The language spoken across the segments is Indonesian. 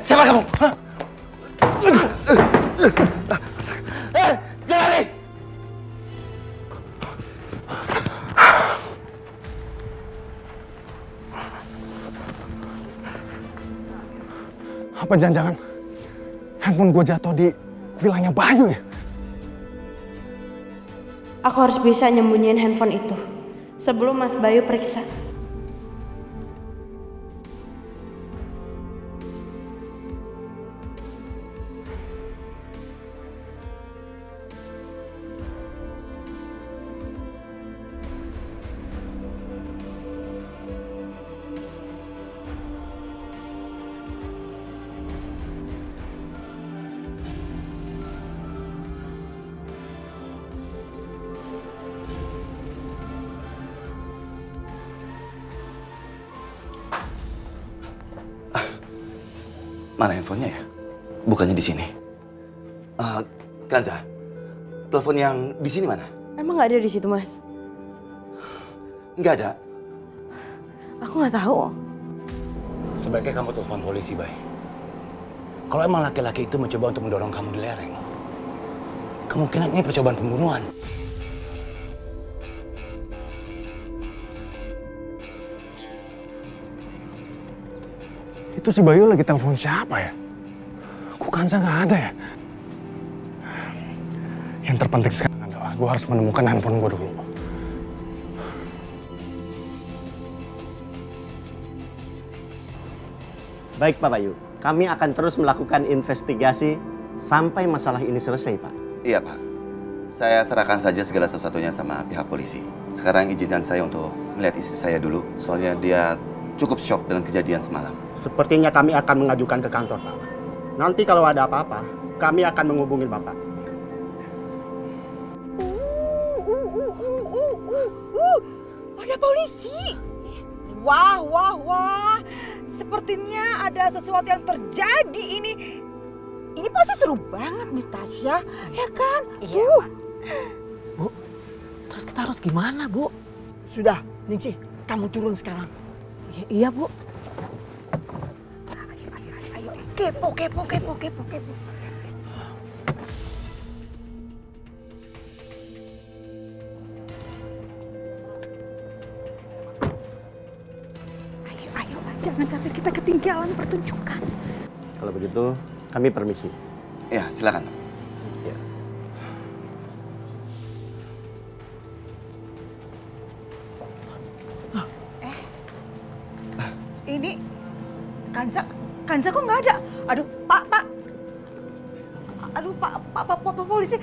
Siapa kamu? Hah? Jangan lari! Apa jangan-jangan handphone gue jatuh di vilanya Bayu ya? Aku harus bisa nyembunyiin handphone itu sebelum Mas Bayu periksa. Mana handphonenya ya? Bukannya di sini. Kanza, telepon yang di sini mana? Emang nggak ada di situ, Mas? Nggak ada. Aku nggak tahu. Sebaiknya kamu telepon polisi, Bay. Kalau emang laki-laki itu mencoba untuk mendorong kamu di lereng, kemungkinan ini percobaan pembunuhan. Itu si Bayu lagi telepon siapa ya? Kok Kanza nggak ada ya? Yang terpenting sekarang adalah gue harus menemukan handphone gue dulu. Baik Pak Bayu, kami akan terus melakukan investigasi sampai masalah ini selesai, Pak. Iya, Pak. Saya serahkan saja segala sesuatunya sama pihak polisi. Sekarang izinkan saya untuk melihat istri saya dulu, soalnya dia cukup shock dengan kejadian semalam. Sepertinya kami akan mengajukan ke kantor, Pak. Nanti kalau ada apa-apa, kami akan menghubungi Bapak. Ada polisi. Wah, wah, wah. Sepertinya ada sesuatu yang terjadi ini. Ini pasti seru banget nih Tasya, ya kan? Iya, Tuh. Bu, terus kita harus gimana, Bu? Sudah, Ningsih, kamu turun sekarang. Iya, Bu. Ayo, kepo. Ayo, jangan sampai kita ketinggalan pertunjukan. Kalau begitu, kami permisi. Ya, silakan. Ya. Ini Kanza kok nggak ada? Aduh, Pak. Aduh, Pak polisi.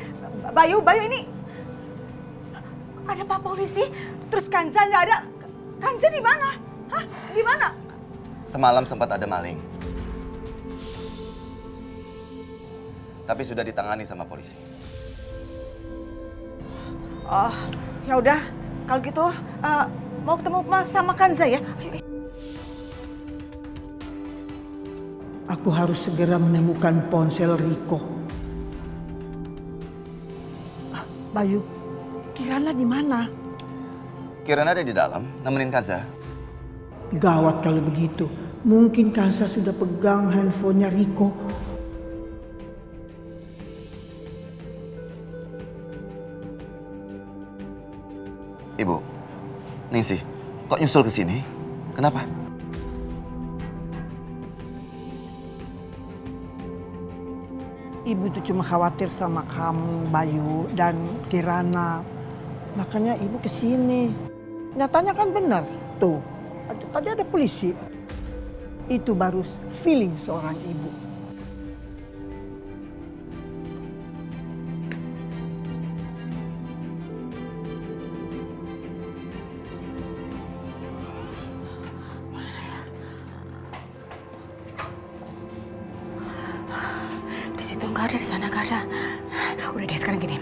Bayu ini. Ada Pak polisi, terus Kanza nggak ada. Kanza di mana? Hah? Di mana? Semalam sempat ada maling. Tapi sudah ditangani sama polisi. Oh, ya udah. Kalau gitu, mau ketemu sama Kanza ya? Aku harus segera menemukan ponsel Riko. Bayu, Kirana di mana? Kirana ada di dalam, nemenin Kanza. Gawat kalau begitu. Mungkin Kanza sudah pegang handphonenya Riko. Ibu, Ningsih, kok nyusul ke sini? Kenapa? Ibu itu cuma khawatir sama kamu, Bayu, dan Kirana. Makanya ibu kesini. Nyatanya kan benar. Tuh, tadi ada polisi. Itu baru feeling seorang ibu. Nggak ada, di sana nggak ada. Udah deh, sekarang gini.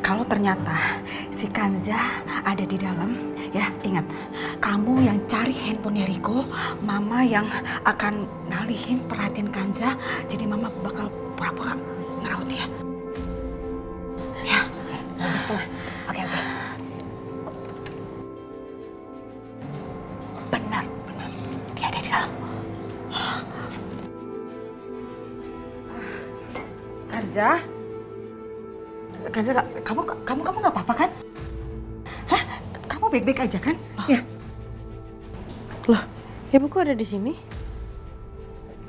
Kalau ternyata si Kanza ada di dalam, ya ingat, kamu yang cari handphonenya Riko, Mama yang akan ngalihin perhatian Kanza. Jadi Mama bakal pura-pura ngerawat dia. Ya, Bagus tuh. Oke. Benar. Dia ada di dalam. Kanza, kamu nggak apa-apa kan? Hah? Kamu baik-baik aja kan? Ya. Loh, ibu kok ada di sini?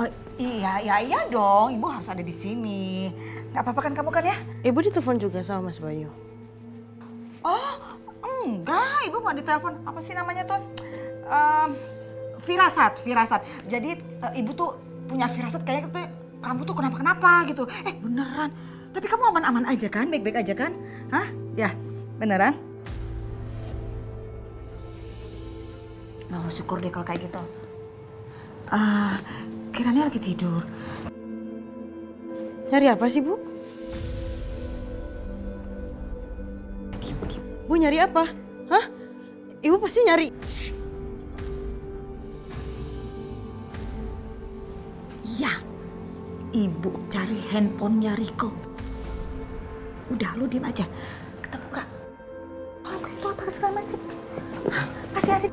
Oh, iya dong. Ibu harus ada di sini. Nggak apa-apa kan kamu kan ya? Ibu ditelepon juga sama Mas Bayu. Oh, enggak. Ibu mau ditelepon. Apa sih namanya tuh? Firasat. Jadi ibu tuh punya firasat kayak gitu. Kamu tuh kenapa-kenapa gitu. Beneran. Tapi kamu aman-aman aja kan? Baik-baik aja kan? Hah? Ya, beneran? Oh, syukur deh kalau kayak gitu. Kiranya lagi tidur. Nyari apa sih, Bu? Bu nyari apa? Hah? Ibu pasti nyari. Iya. Ibu cari handphonenya Riko. Udah, lu diem aja. Ketemu gak? Oh, itu apa segala macam. Masih ada.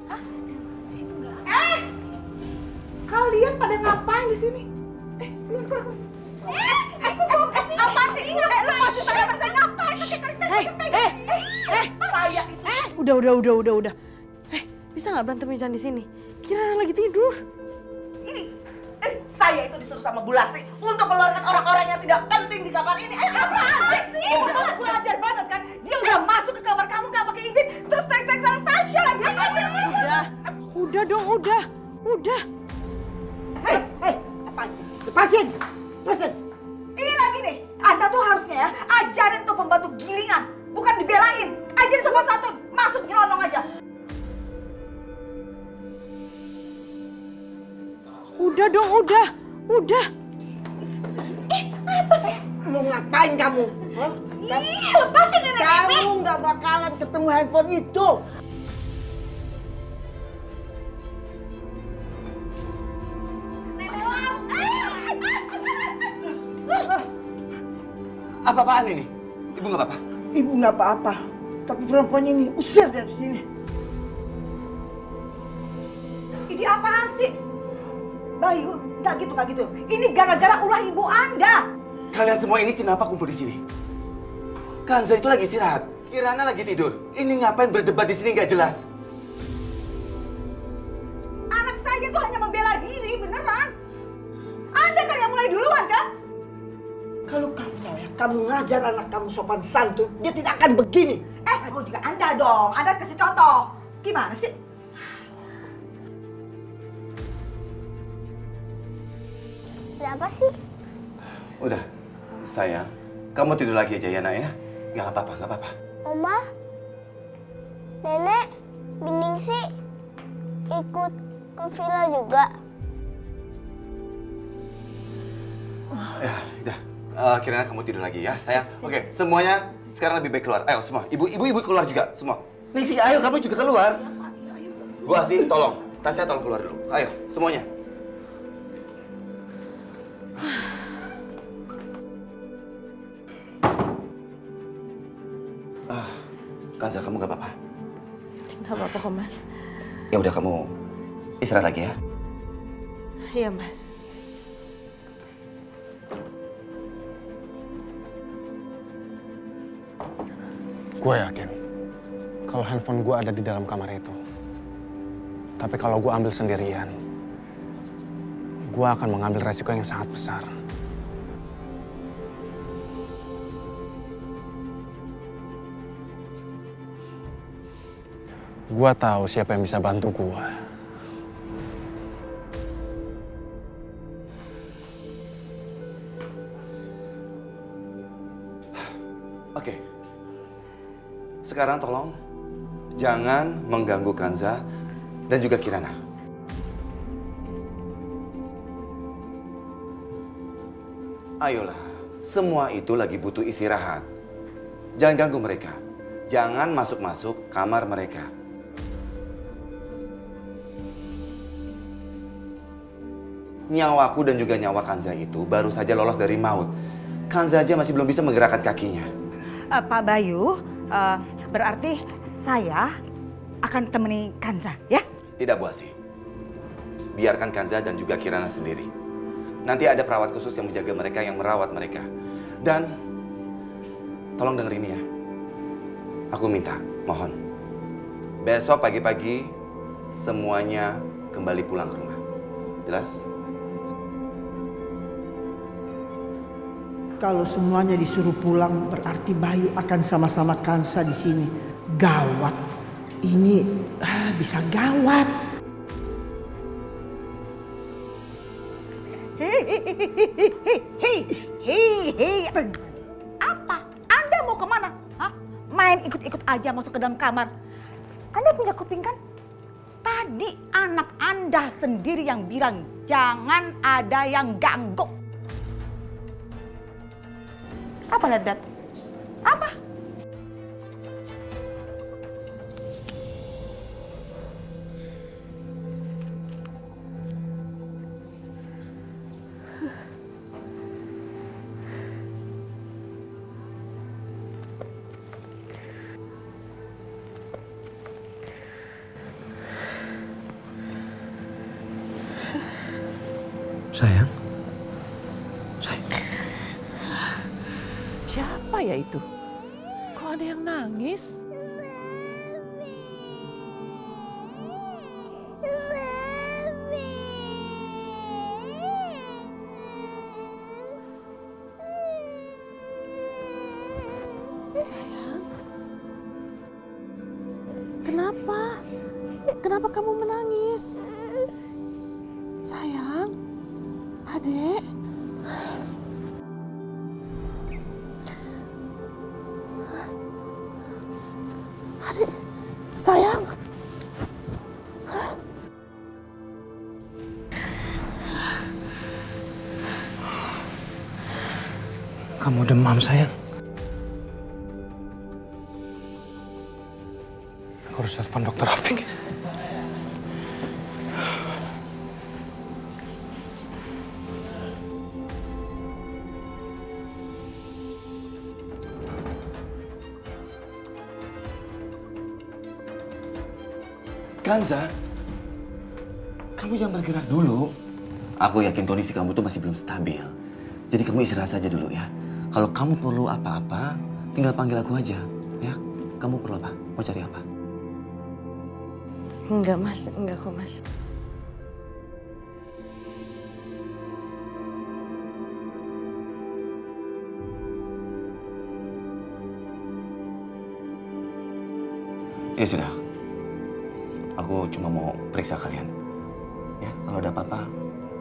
Hah? Situ nggak? Kalian pada ngapain di sini? Keluar. Apaan sih? Lu masih pada saya ngapain? Saya itu. Udah. Bisa nggak berantemnya jangan di sini? Kira lagi tidur. Saya itu disuruh sama Bu Lasri untuk mengeluarkan orang-orang yang tidak penting di kamar ini. Apaan sih? Udah kurang ajar banget kan? Dia udah masuk ke kamar kamu nggak pakai izin, terus teks-teks sama Tasya lagi. Apa sih? Udah dong. Hei, apaan? Lepasin. Ini lagi nih, Anda tuh harusnya ya ajarin tuh pembantu gilingan, bukan dibelain. Ajarin sopan santun, masuk nyelonong aja. Udah. Apa sih? Mau ngapain kamu? Hah? Lepasin nenek ini. Kamu nggak bakalan ketemu handphone itu. Apa-apaan ini? Ibu nggak apa-apa? Ibu nggak apa-apa. Tapi perempuan ini usir dari sini. Ini apaan sih? Bayu, nggak gitu. Ini gara-gara ulah ibu Anda. Kalian semua ini kenapa kumpul di sini? Kanza itu lagi istirahat, Kirana lagi tidur. Ini ngapain berdebat di sini nggak jelas? Anak saya tuh hanya membela diri, beneran. Anda kan yang mulai duluan kan? Kalau kamu ngajar anak kamu sopan santun, dia tidak akan begini. Aku juga Anda dong. Anda kasih contoh. Gimana sih? Ada apa sih? Udah, sayang. Kamu tidur lagi aja ya, nak ya? Nggak apa-apa. Oma, Nenek, Biningsi ikut ke villa juga. Ya, udah. Kirana kamu tidur lagi ya, sayang. Oke, semuanya sekarang lebih baik keluar. Ayo semua, ibu keluar juga, semua. Ningsi, ayo kamu juga keluar. Gua sih, tolong. Tasya tolong keluar dulu. Ayo, semuanya. Kanza, kamu gak apa-apa? Gak apa-apa kok, Mas. Ya udah, kamu istirahat lagi ya. Iya, Mas. Gue yakin kalau handphone gue ada di dalam kamar itu. Tapi kalau gue ambil sendirian, gue akan mengambil resiko yang sangat besar. Gue tahu siapa yang bisa bantu gue. Oke. Sekarang tolong jangan mengganggu Kanza dan juga Kirana. Ayolah, semua itu lagi butuh istirahat. Jangan ganggu mereka. Jangan masuk-masuk kamar mereka. Nyawaku dan juga nyawa Kanza itu baru saja lolos dari maut. Kanza aja masih belum bisa menggerakkan kakinya. Pak Bayu, berarti saya akan temani Kanza, ya? Tidak, Bu Asih. biarkan Kanza dan juga Kirana sendiri. Nanti ada perawat khusus yang menjaga mereka, yang merawat mereka. Dan tolong denger ini ya. Aku minta, mohon. Besok pagi-pagi semuanya kembali pulang ke rumah. Jelas? Kalau semuanya disuruh pulang berarti Bayu akan sama-sama Kansa di sini. Gawat. Ini bisa gawat. Hei. Apa? Anda mau kemana? Hah? Main ikut-ikut aja masuk ke dalam kamar. Anda punya kuping kan? Tadi anak Anda sendiri yang bilang jangan ada yang ganggu. Apa Ledat? Apa? Sayang. Siapa ya itu? Kok ada yang nangis? Sayang. Kenapa? Kenapa kamu menangis? Sayang. Adek. Adik, sayang. Kamu demam, sayang. Aku harus telepon Dokter Rafiq. Kanza, kamu jangan bergerak dulu. Aku yakin kondisi kamu tuh masih belum stabil. Jadi kamu istirahat saja dulu ya. Kalau kamu perlu apa-apa, tinggal panggil aku aja. Ya, kamu perlu apa? Mau cari apa? Enggak mas, enggak kok mas. Ya sudah. Aku cuma mau periksa kalian. Ya, kalau ada apa-apa,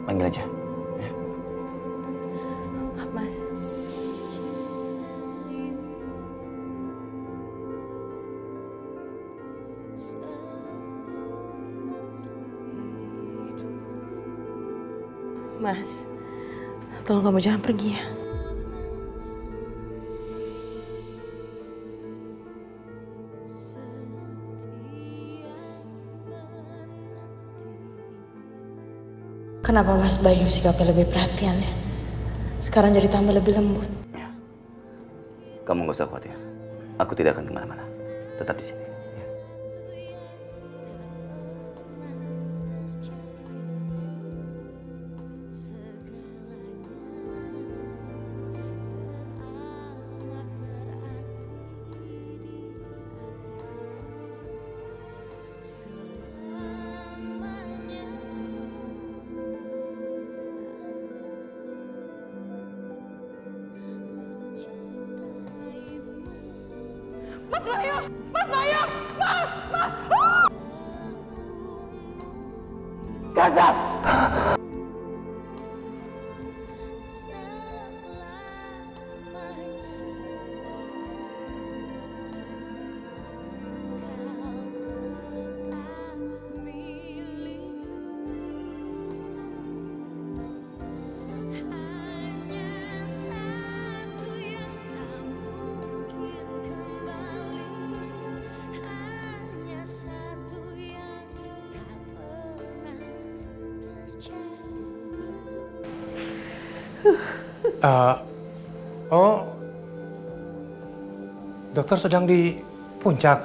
panggil aja. Ya. Mas. Mas, tolong kamu jangan pergi ya. Kenapa Mas Bayu sikapnya lebih perhatian ya? Sekarang jadi tambah lebih lembut. Ya. Kamu nggak usah khawatir. Aku tidak akan kemana-mana. Tetap di sini. Ya. Mas Bayu! Mas Bayu! Mas! Kanza! Dokter sedang di puncak.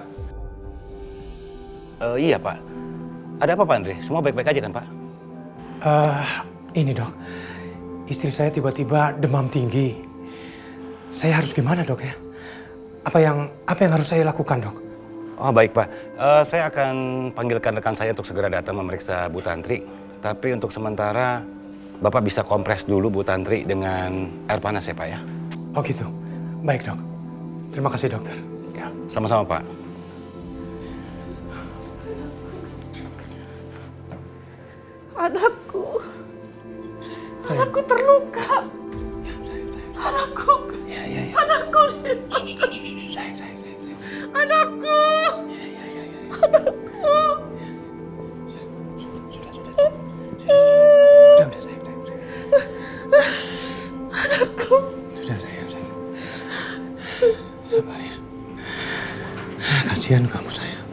Iya Pak. Ada apa Pak Andre? Semua baik-baik aja kan Pak? Ini dok, istri saya tiba-tiba demam tinggi. Saya harus gimana dok ya? Apa yang harus saya lakukan dok? Oh baik Pak, saya akan panggilkan rekan saya untuk segera datang memeriksa Bu Tantri. Tapi untuk sementara Bapak bisa kompres dulu Bu Tantri dengan air panas ya Pak ya? Oh gitu, baik dok. Terima kasih dokter. Ya, sama-sama Pak. Anakku. Anakku terluka. Anakku. Anakku. Anakku. Anakku. Udah sayang. Anakku. Sudah sayang. Sabar ya. Kasihan kamu sayang.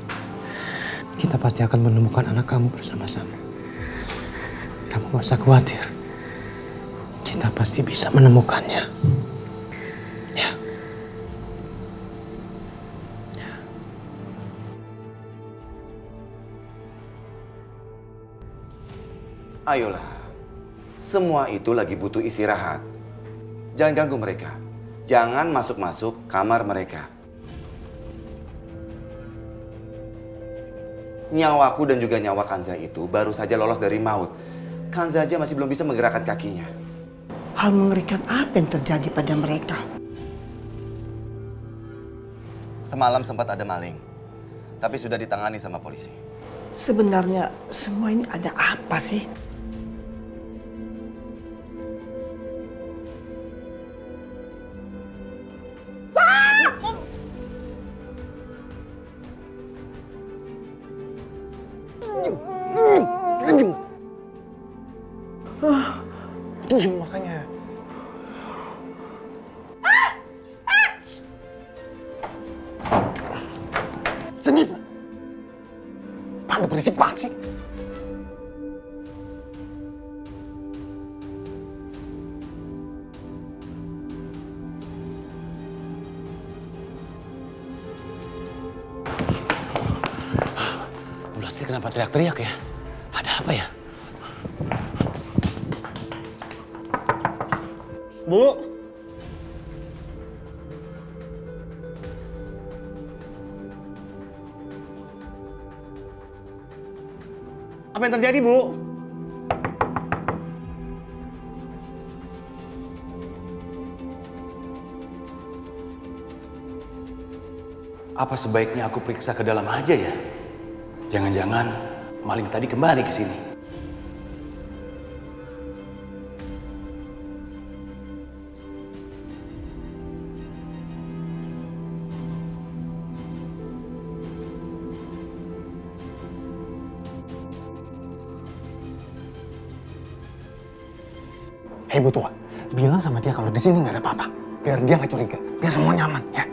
Kita pasti akan menemukan anak kamu bersama-sama. Kamu gak usah khawatir. Kita pasti bisa menemukannya. Ya. Ayolah, semua itu lagi butuh istirahat. Jangan ganggu mereka. Jangan masuk-masuk kamar mereka. Nyawaku dan juga nyawa Kanza itu baru saja lolos dari maut. Kanza aja masih belum bisa menggerakkan kakinya. Hal mengerikan apa yang terjadi pada mereka? Semalam sempat ada maling, tapi sudah ditangani sama polisi. Sebenarnya semua ini ada apa sih? Makanya. Senyum. Pada berisik banget sih. Bu Lastri kenapa teriak-teriak ya? Ada apa ya? Bu. Apa yang terjadi, Bu? Apa sebaiknya aku periksa ke dalam aja ya? Jangan-jangan maling tadi kembali ke sini. Hei Bu Tua, bilang sama dia kalau di sini nggak ada apa-apa. Biar dia nggak curiga, biar semua nyaman, ya.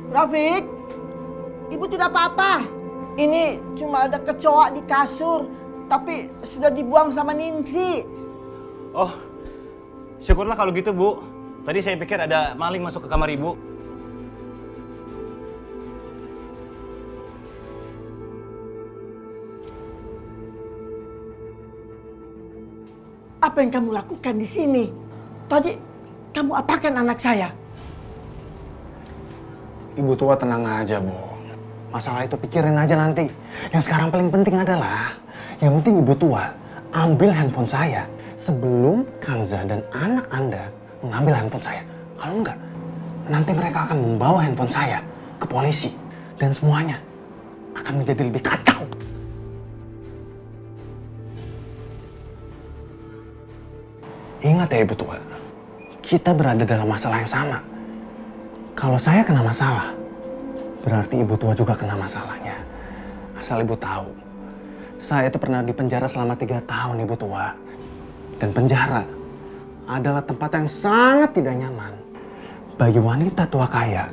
Rafiq, ibu tidak apa-apa. Ini cuma ada kecoa di kasur, tapi sudah dibuang sama Ningsi. Oh, syukurlah kalau gitu Bu. Tadi saya pikir ada maling masuk ke kamar Ibu. Apa yang kamu lakukan di sini? Tadi kamu apakan anak saya? Ibu Tua tenang aja, Bu. Masalah itu pikirin aja nanti. Yang sekarang paling penting adalah, yang penting Ibu Tua ambil handphone saya sebelum Kanza dan anak Anda mengambil handphone saya. Kalau enggak, nanti mereka akan membawa handphone saya ke polisi. Dan semuanya akan menjadi lebih kacau. Ingat ya Ibu Tua, kita berada dalam masalah yang sama. Kalau saya kena masalah, berarti Ibu Tua juga kena masalahnya. Asal Ibu tahu, saya itu pernah dipenjara selama 3 tahun Ibu Tua. Dan penjara adalah tempat yang sangat tidak nyaman bagi wanita tua kaya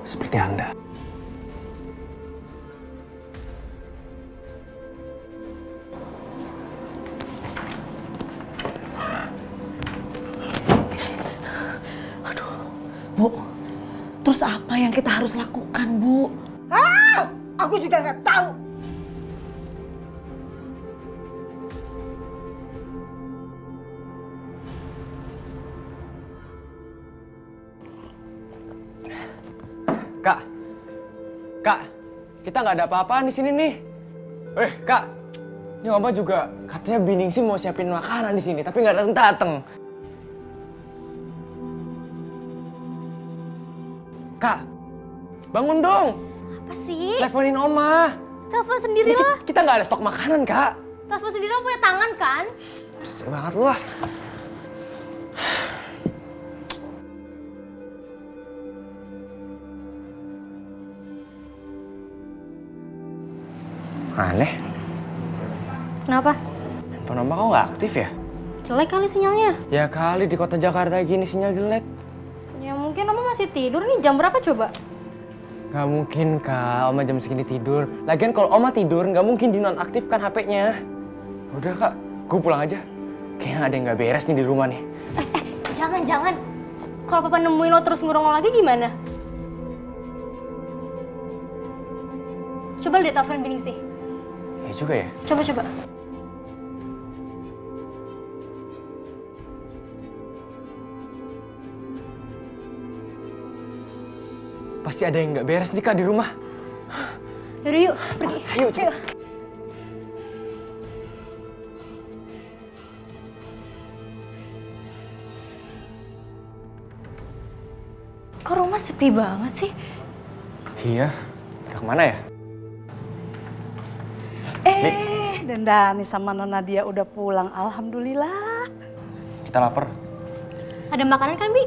seperti Anda. Bu, Terus apa yang kita harus lakukan, Bu? Aku juga nggak tahu. Kak, kita nggak ada apa-apaan di sini nih. Kak, ini Oma juga katanya Biningsih mau siapin makanan di sini, tapi nggak dateng. Kak, bangun dong. Apa sih? Teleponin Oma. Telepon sendiri lah. Kita nggak ada stok makanan, Kak. Telepon sendiri lo punya tangan kan? Resek banget lu ah. Aneh. Kenapa? Handphone Oma kok nggak aktif ya? Jelek kali sinyalnya. Ya kali di kota Jakarta gini sinyal jelek. Ya mungkin Oma masih tidur nih. Jam berapa coba? Gak mungkin, Kak. Oma jam segini tidur. Lagian kalau Oma tidur, nggak mungkin dinonaktifkan HP-nya. Udah, Kak. Gue pulang aja. Kayaknya ada yang nggak beres nih di rumah nih. Jangan. Kalau Papa nemuin lo terus ngurung lo lagi gimana? Coba lihat telepon Biningsih. Ya juga ya. Coba. Pasti ada yang nggak beres nih, Kak, di rumah. Yaudah yuk, pergi. Ayo, coba. Kok rumah sepi banget sih? Iya. Udah kemana ya? Dendani sama Nona dia udah pulang, alhamdulillah. Kita lapar. Ada makanan kan, Bi?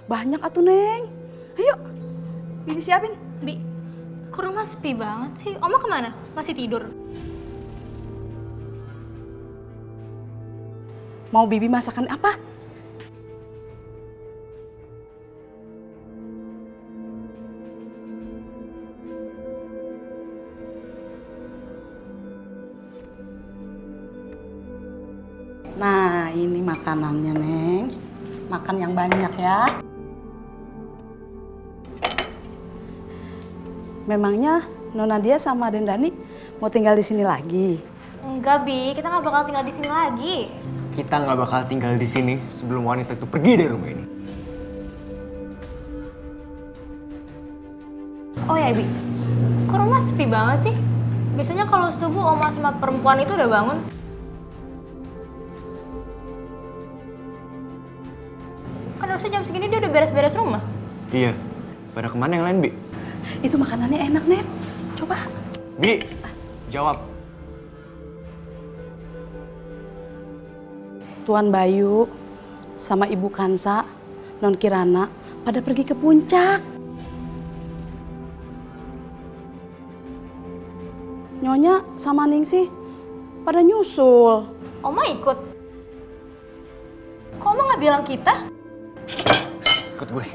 Banyak atuh, Neng. Ayo, Bibi siapin. Bi, kok rumah sepi banget sih? Oma kemana? Masih tidur? Mau Bibi masakan apa? Nah, ini makanannya, Neng. Makan yang banyak ya. Memangnya Nona dia sama Dendani mau tinggal di sini lagi? Enggak, Bi. Kita nggak bakal tinggal di sini lagi. Kita nggak bakal tinggal di sini sebelum wanita itu pergi dari rumah ini. Oh ya, Bi. Kok rumah sepi banget sih? Biasanya kalau subuh Oma sama perempuan itu udah bangun. Kan harusnya jam segini dia udah beres-beres rumah. Iya. Pada kemana yang lain, Bi? Itu makanannya enak, Nen. Coba. Bi, jawab. Tuan Bayu sama Ibu Kansa, Non Kirana pada pergi ke puncak. Nyonya sama Ningsih pada nyusul. Oma ikut? Kok Oma nggak bilang kita? Ikut gue.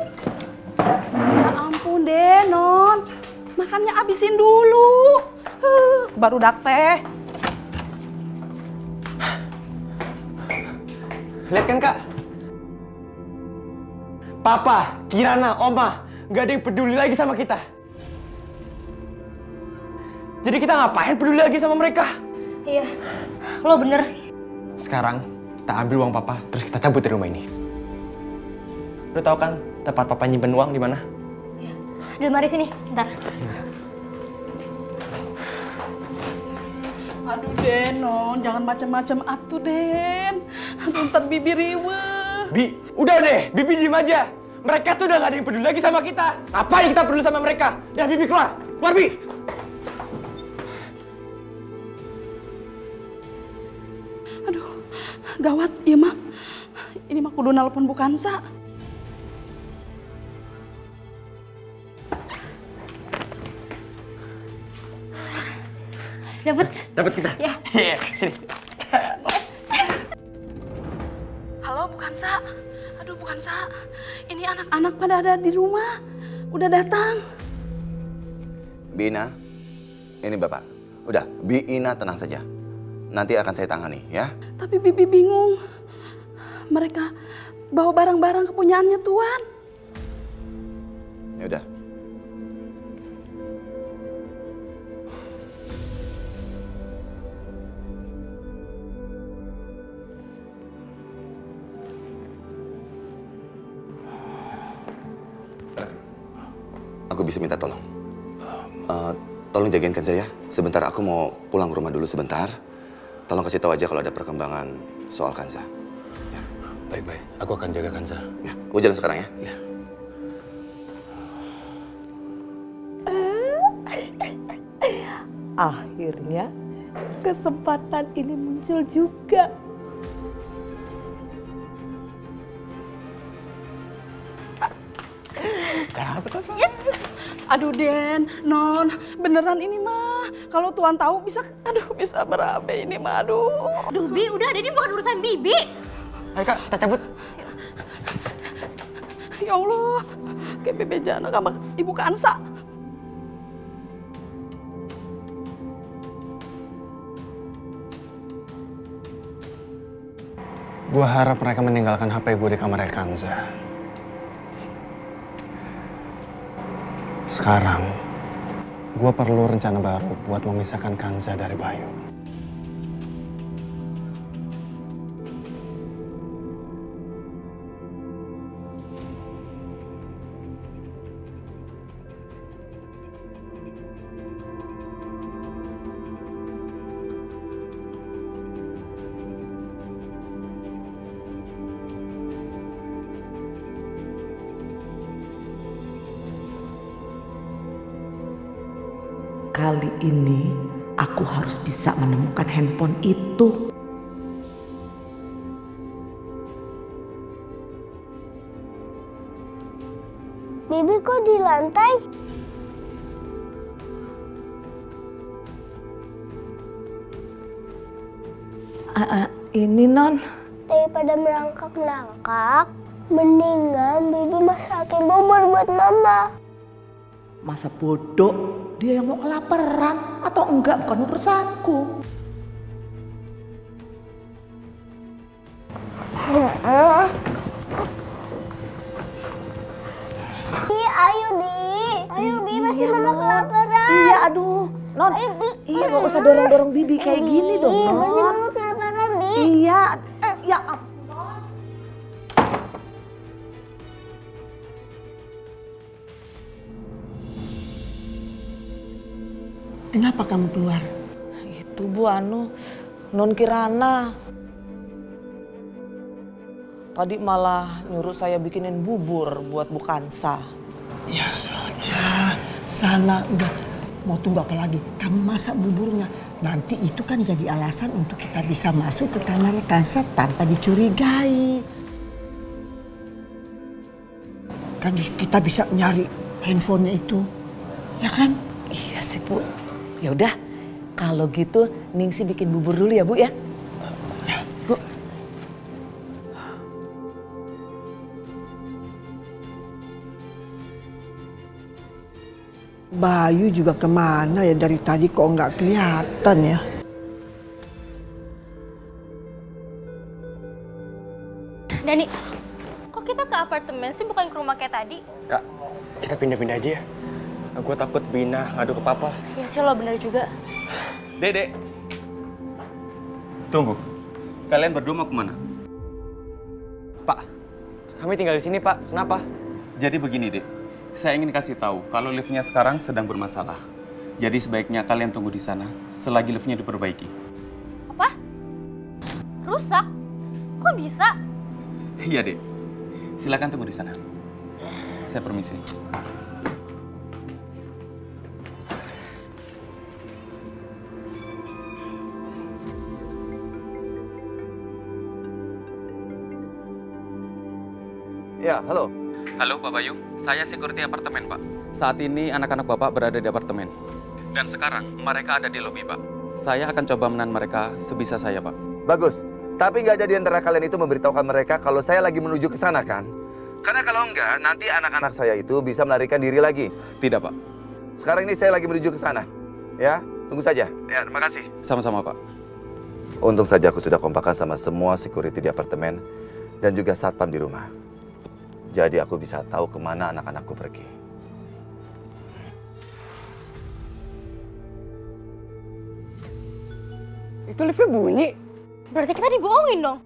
Ya ampun deh, Non. Makannya abisin dulu. Baru dak teh. Lihat kan, Kak? Papa, Kirana, Oma, nggak ada yang peduli lagi sama kita. Jadi kita ngapain peduli lagi sama mereka? Iya, lo bener. Sekarang kita ambil uang Papa, terus kita cabut dari rumah ini. Lo tau kan tempat Papa nyimpen uang di mana? Iya. Di lemari sini, ntar. Aduh Den, Non, jangan macem-macem atuh Den. Aduh, ntar Bibi riweuh. Bi, udah deh, Bibi diem aja. Mereka tuh udah gak ada yang peduli lagi sama kita. Ngapain kita peduli sama mereka? Dah, Bibi keluar. Keluar, Bi. Aduh, gawat, iya mah. Ini mah kudu nelpon Bu Kansa. Dapat kita. Ya. Iya, sini. Halo Bu Kansa. Aduh Bu Kansa, ini anak-anak pada ada di rumah. Udah datang. Bina, ini Bapak. Udah, Bina tenang saja. Nanti akan saya tangani ya. Tapi Bibi bingung. Mereka bawa barang-barang kepunyaannya Tuan. Ya udah. Aku bisa minta tolong. Tolong jagain Kanza ya. Sebentar aku mau pulang ke rumah dulu sebentar. Tolong kasih tahu aja kalau ada perkembangan soal Kanza. Ya. Baik-baik, aku akan jaga Kanza. Ya, gue jalan sekarang ya. Ya. Akhirnya kesempatan ini muncul juga. Yes. Aduh Den, Non, beneran ini mah. Kalau Tuan tahu bisa, bisa berabe ini mah, aduh. Duh Bi, udah ini bukan urusan Bibi. Ayo Kak, kita cabut. Ya Allah, kayak bebe jana sama Ibu Kansa. Gue harap mereka meninggalkan HP gue di kamarnya Kanza. Sekarang, gue perlu rencana baru buat memisahkan Kanza dari Bayu. Kali ini aku harus bisa menemukan handphone itu. Bibi kok di lantai? Ini Non. Daripada merangkak-rangkak, mendingan Bibi masakin bubur buat Mama. Masa bodoh, dia yang mau kelaparan atau enggak, bukan urusanku. Ayo Bi, masih Mama kelaparan. Iya, aduh, Non. Iya, nggak usah dorong-dorong Bibi kayak gini dong, Non. Masih Mama kelaparan, Bi. Iya, ya ampun. Kenapa kamu keluar? Itu Bu Non Kirana. Tadi malah nyuruh saya bikinin bubur buat Bu Kansa. Ya sudah, sana udah. Mau tunggu apa lagi? Kamu masak buburnya. Nanti itu kan jadi alasan untuk kita bisa masuk ke kamar Kansa tanpa dicurigai. Kan kita bisa nyari handphonenya itu, ya kan? Iya sih Bu. Ya udah, kalau gitu Ningsi bikin bubur dulu ya Bu ya. Bu. Bayu juga kemana ya dari tadi kok nggak kelihatan ya? Dani, kok kita ke apartemen sih bukan ke rumah kayak tadi? Kak, kita pindah-pindah aja ya. Gue takut Bina ngadu ke Papa. Ya sih lo bener juga. Dek. Tunggu. Kalian berdua mau kemana? Pak, kami tinggal di sini Pak. Kenapa? Jadi begini, Dek. Saya ingin kasih tahu kalau liftnya sekarang sedang bermasalah. Jadi sebaiknya kalian tunggu di sana selagi liftnya diperbaiki. Apa? Rusak? Kok bisa? Iya, Dek. Silakan tunggu di sana. Saya permisi. Ya, halo. Halo Pak Bayu, saya security apartemen Pak. Saat ini anak-anak Bapak berada di apartemen. Dan sekarang mereka ada di lobi Pak. Saya akan coba menahan mereka sebisa saya Pak. Bagus. Tapi nggak ada di antara kalian itu memberitahukan mereka kalau saya lagi menuju ke sana kan? Karena kalau enggak, nanti anak-anak saya itu bisa melarikan diri lagi. Tidak Pak. Sekarang ini saya lagi menuju ke sana. Ya, tunggu saja. Ya, terima kasih. Sama-sama Pak. Untung saja aku sudah kompakan sama semua security di apartemen dan juga satpam di rumah. Jadi aku bisa tahu kemana anak-anakku pergi. Itu liftnya bunyi. Berarti kita dibohongin dong.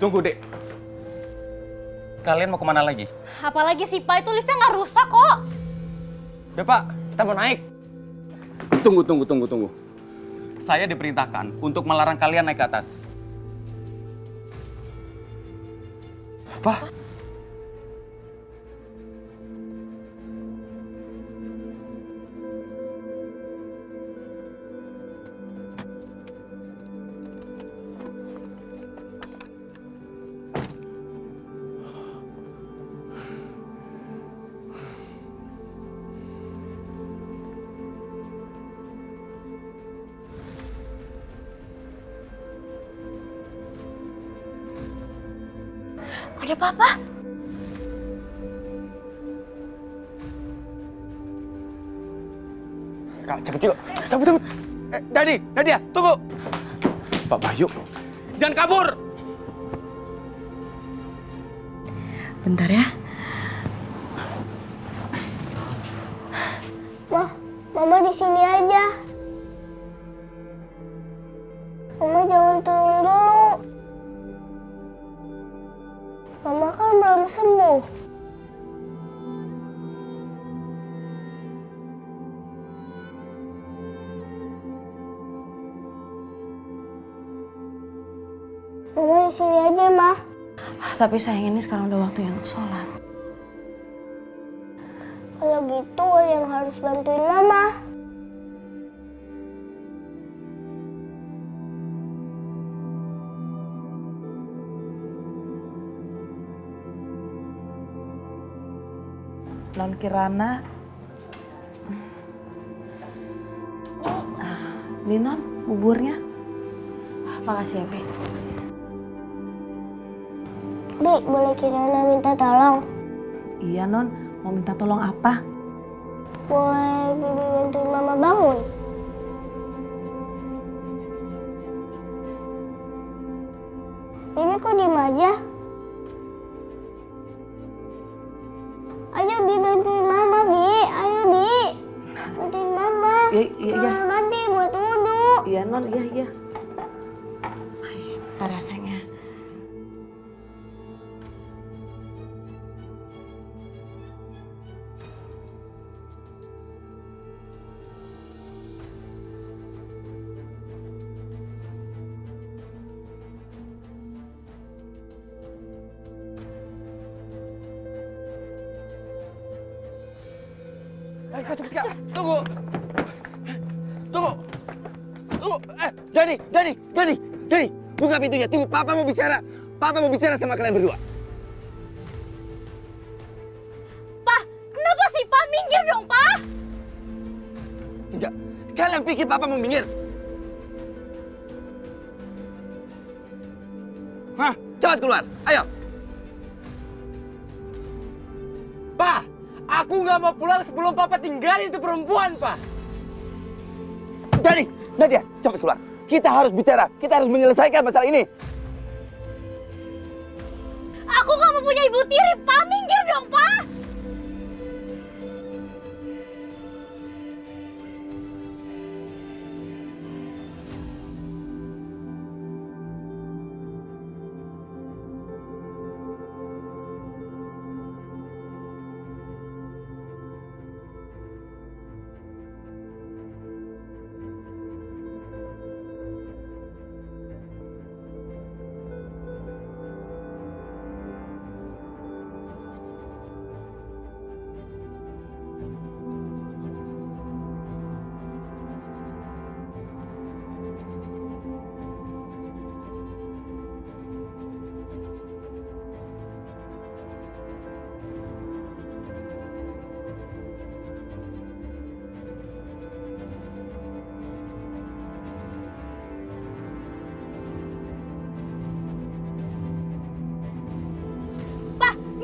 Tunggu, Dek. Kalian mau kemana lagi? Apalagi sih, Pak, itu liftnya nggak rusak kok. Udah, Pak, kita mau naik. Tunggu. Saya diperintahkan untuk melarang kalian naik ke atas. Apa? Ada Papa. Kak, cepet yuk. Cepet. Dadi, Nadia, tunggu. Pak Bayu. Jangan kabur. Bentar ya. Mama di sini aja. Mama jangan turun dulu. Mama kan belum sembuh. Mama di sini aja, Ma. Tapi sayang, ini sekarang udah waktunya untuk sholat. Kalau gitu ada yang harus bantuin Mama. Non Kirana. Ini Non, buburnya. Makasih ya, Bi. Bi, boleh Kirana minta tolong? Iya Non, mau minta tolong apa? Boleh Bibi bantuin Mama bangun? Bibi kok diem aja? Ayo Bi bantuin Mama, Bi. Ayo Bi. Bantuin Mama. Iya. Kamar mandi buat wudhu. Iya Non, iya. Bentar ya, sayangnya. Ayo, cepet Kak. Tunggu. Dani, buka pintunya. Tunggu, Papa mau bicara. Papa mau bicara sama kalian berdua. Pak, kenapa sih, Pak? Minggir dong, Pak. Enggak. Kalian pikir Papa mau minggir? Hah? Cepat keluar. Ayo. Pak, aku nggak mau pulang sebelum Papa tinggalin itu perempuan, Pak. Dani, Nadia, cepat keluar. Kita harus bicara. Kita harus menyelesaikan masalah ini. Aku nggak mau punya ibu tiri, Pak. Minggir dong, Pak.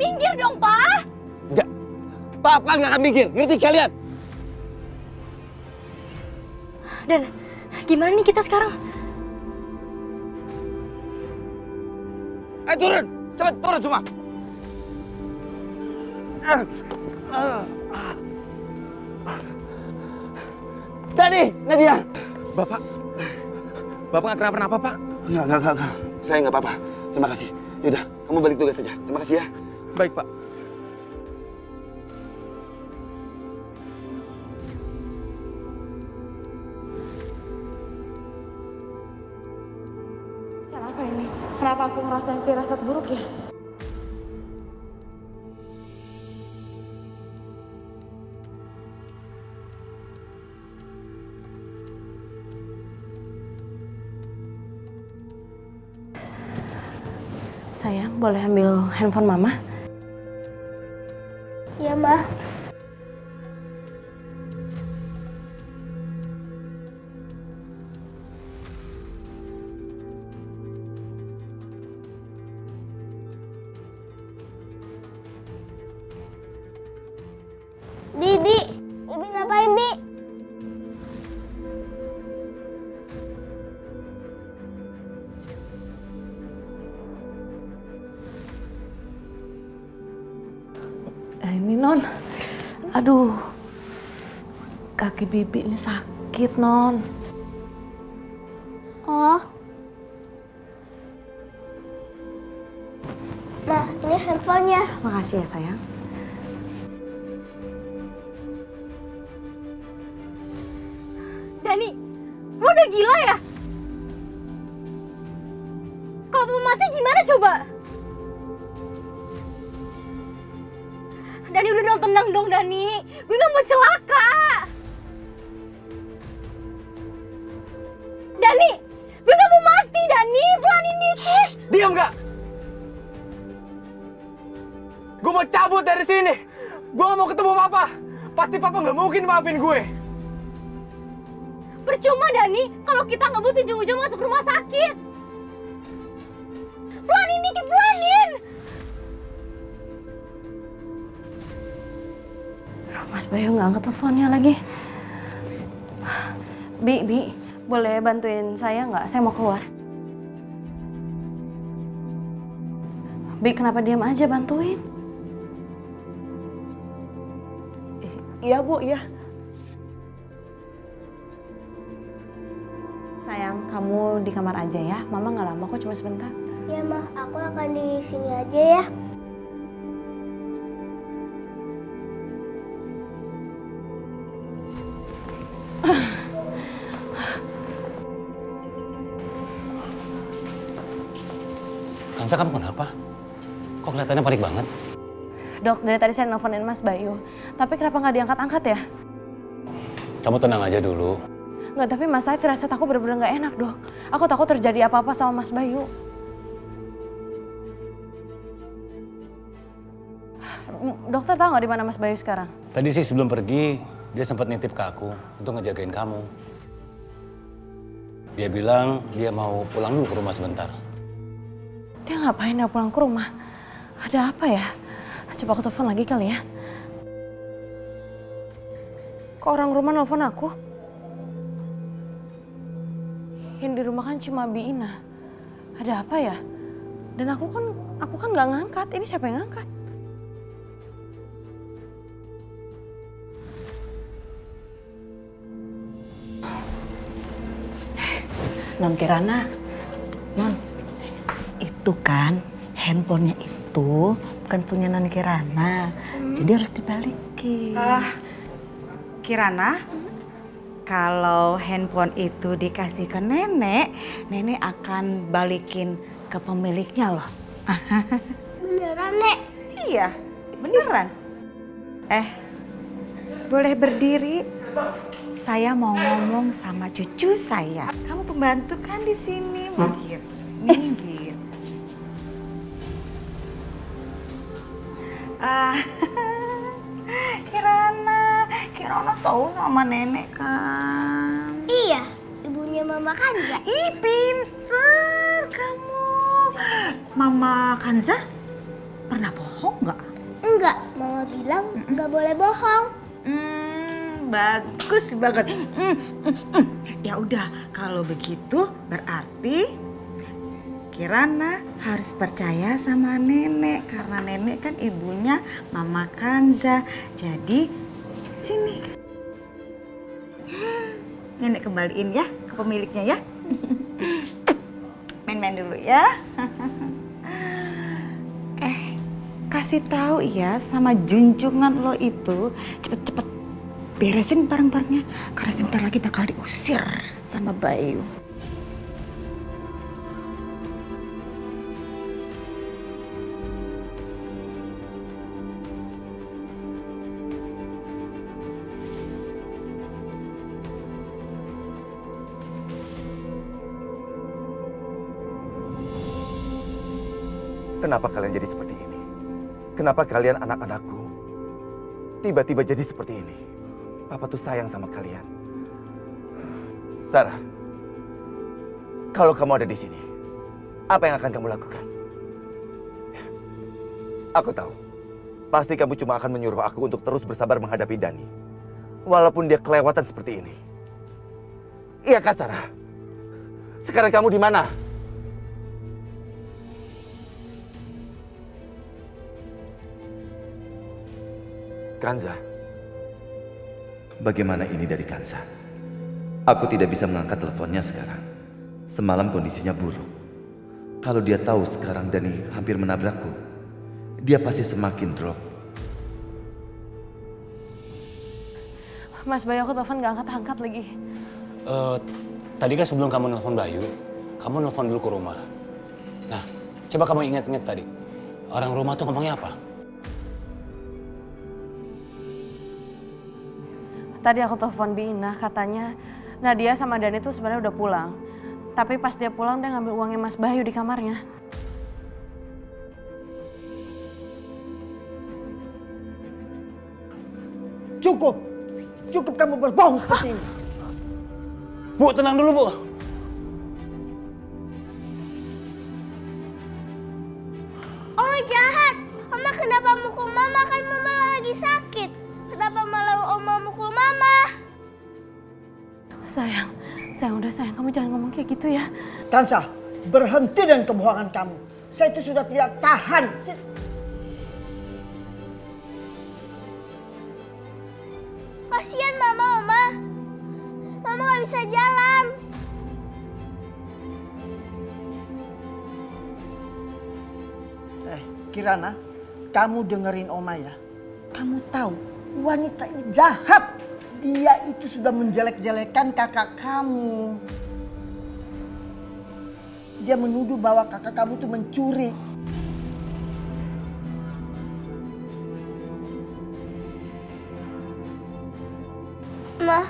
Minggir dong, Pak. Enggak. Papa nggak akan minggir. Ngerti kalian? Dan gimana nih kita sekarang? Turun. Cepat turun semua. Dani, Nadia. Bapak nggak kenapa-napa, Pak? Enggak. Saya nggak apa-apa. Terima kasih. Yaudah, kamu balik tugas saja. Terima kasih ya. Baik, Pak. Apa ini? Kenapa aku ngerasain firasat buruk ya? Sayang, boleh ambil handphone Mama? Iya, Mbak. Bibi ngapain, Bi? Ini Non, aduh, kaki Bibi ini sakit Non. Oh. Nah, ini handphonenya. Makasih ya sayang. Dani, lo udah gila ya? Kalau Papa mati gimana coba? Dani udah dong, tenang dong Dani. Gue gak mau celaka. Dani, gue gak mau mati Dani. Pelanin dikit. Diam gak? Gue mau cabut dari sini. Gue gak mau ketemu Papa. Pasti Papa gak mungkin maafin gue. Percuma Dani, kalau kita ngebut ujung-ujung masuk rumah sakit. Pelanin dikit, pelanin. Mas Bayu nggak angkat teleponnya lagi. Bi, boleh bantuin saya nggak? Saya mau keluar. Bi, kenapa diam aja, bantuin? Iya Bu, iya. Sayang, kamu di kamar aja ya. Mama nggak lama kok, cuma sebentar. Ya, Ma. Aku akan di sini aja ya. Kansa, kamu kenapa? Kok kelihatannya panik banget? Dok, dari tadi saya nelfonin Mas Bayu. Tapi kenapa nggak diangkat-angkat ya? Kamu tenang aja dulu. Nggak, tapi Mas, saya firasat aku bener-bener nggak enak, Dok. Aku takut terjadi apa-apa sama Mas Bayu. Dokter tahu nggak di mana Mas Bayu sekarang? Tadi sih sebelum pergi, dia sempat nitip ke aku untuk ngejagain kamu. Dia bilang dia mau pulang dulu ke rumah sebentar. Dia ngapain dia pulang ke rumah? Ada apa ya? Coba aku telepon lagi kali ya. Kok orang rumah nelfon aku? Yang di rumah kan cuma Bi Ina. Ada apa ya? Dan aku kan nggak ngangkat. Ini siapa yang ngangkat? Non Kirana, Non, itu kan handphonenya itu bukan punya Non Kirana, jadi harus dibalikin. Kirana, kalau handphone itu dikasih ke nenek, nenek akan balikin ke pemiliknya loh. Beneran, Nek? Iya, beneran. Boleh berdiri? Saya mau ngomong sama cucu saya. Kamu pembantu kan di sini, minggir, minggir. Kirana tahu sama nenek kan? Iya, ibunya Mama Kanza. Ih, pinter kamu. Mama Kanza pernah bohong nggak? Enggak, Mama bilang nggak boleh bohong. Bagus banget. Ya udah, kalau begitu berarti Kirana harus percaya sama nenek karena nenek kan ibunya Mama Kanza. Jadi sini. Nenek kembaliin ya ke pemiliknya ya. Main-main dulu ya. Kasih tahu ya sama junjungan lo itu cepet-cepet beresin barang-barangnya karena sebentar lagi bakal diusir sama Bayu. Kenapa kalian jadi seperti ini? Kenapa kalian anak-anakku tiba-tiba jadi seperti ini? Papa tuh sayang sama kalian. Sarah, kalau kamu ada di sini, apa yang akan kamu lakukan? Aku tahu, pasti kamu cuma akan menyuruh aku untuk terus bersabar menghadapi Dani. Walaupun dia kelewatan seperti ini. Iya kan, Sarah? Sekarang kamu di mana? Kanza, bagaimana ini dari Kanza? Aku tidak bisa mengangkat teleponnya sekarang. Semalam kondisinya buruk. Kalau dia tahu sekarang Dani hampir menabrakku, dia pasti semakin drop. Mas Bayu, aku telepon gak angkat-angkat lagi. Tadi kan sebelum kamu nelfon Bayu, kamu nelfon dulu ke rumah. Nah, coba kamu ingat-ingat tadi. Orang rumah tuh ngomongnya apa? Tadi aku telepon Bina, katanya Nadia sama Dani tuh sebenarnya udah pulang. Tapi pas dia pulang, dia ngambil uangnya Mas Bayu di kamarnya. Cukup! Cukup kamu berbohong seperti ini. Bu, tenang dulu, Bu. Oma jahat. Oma kenapa mukul Mama? Kan Mama lagi sakit. Kenapa malah Oma mukul Mama? Sayang, udah sayang, kamu jangan ngomong kayak gitu ya. Kansa, berhenti dengan kebohongan kamu. Saya itu sudah tidak tahan. Kasihan Mama, Oma. Mama gak bisa jalan. Kirana, kamu dengerin Oma ya. Kamu tahu, wanita ini jahat. Dia itu sudah menjelek-jelekan kakak kamu. Dia menuduh bahwa kakak kamu itu mencuri. Ma,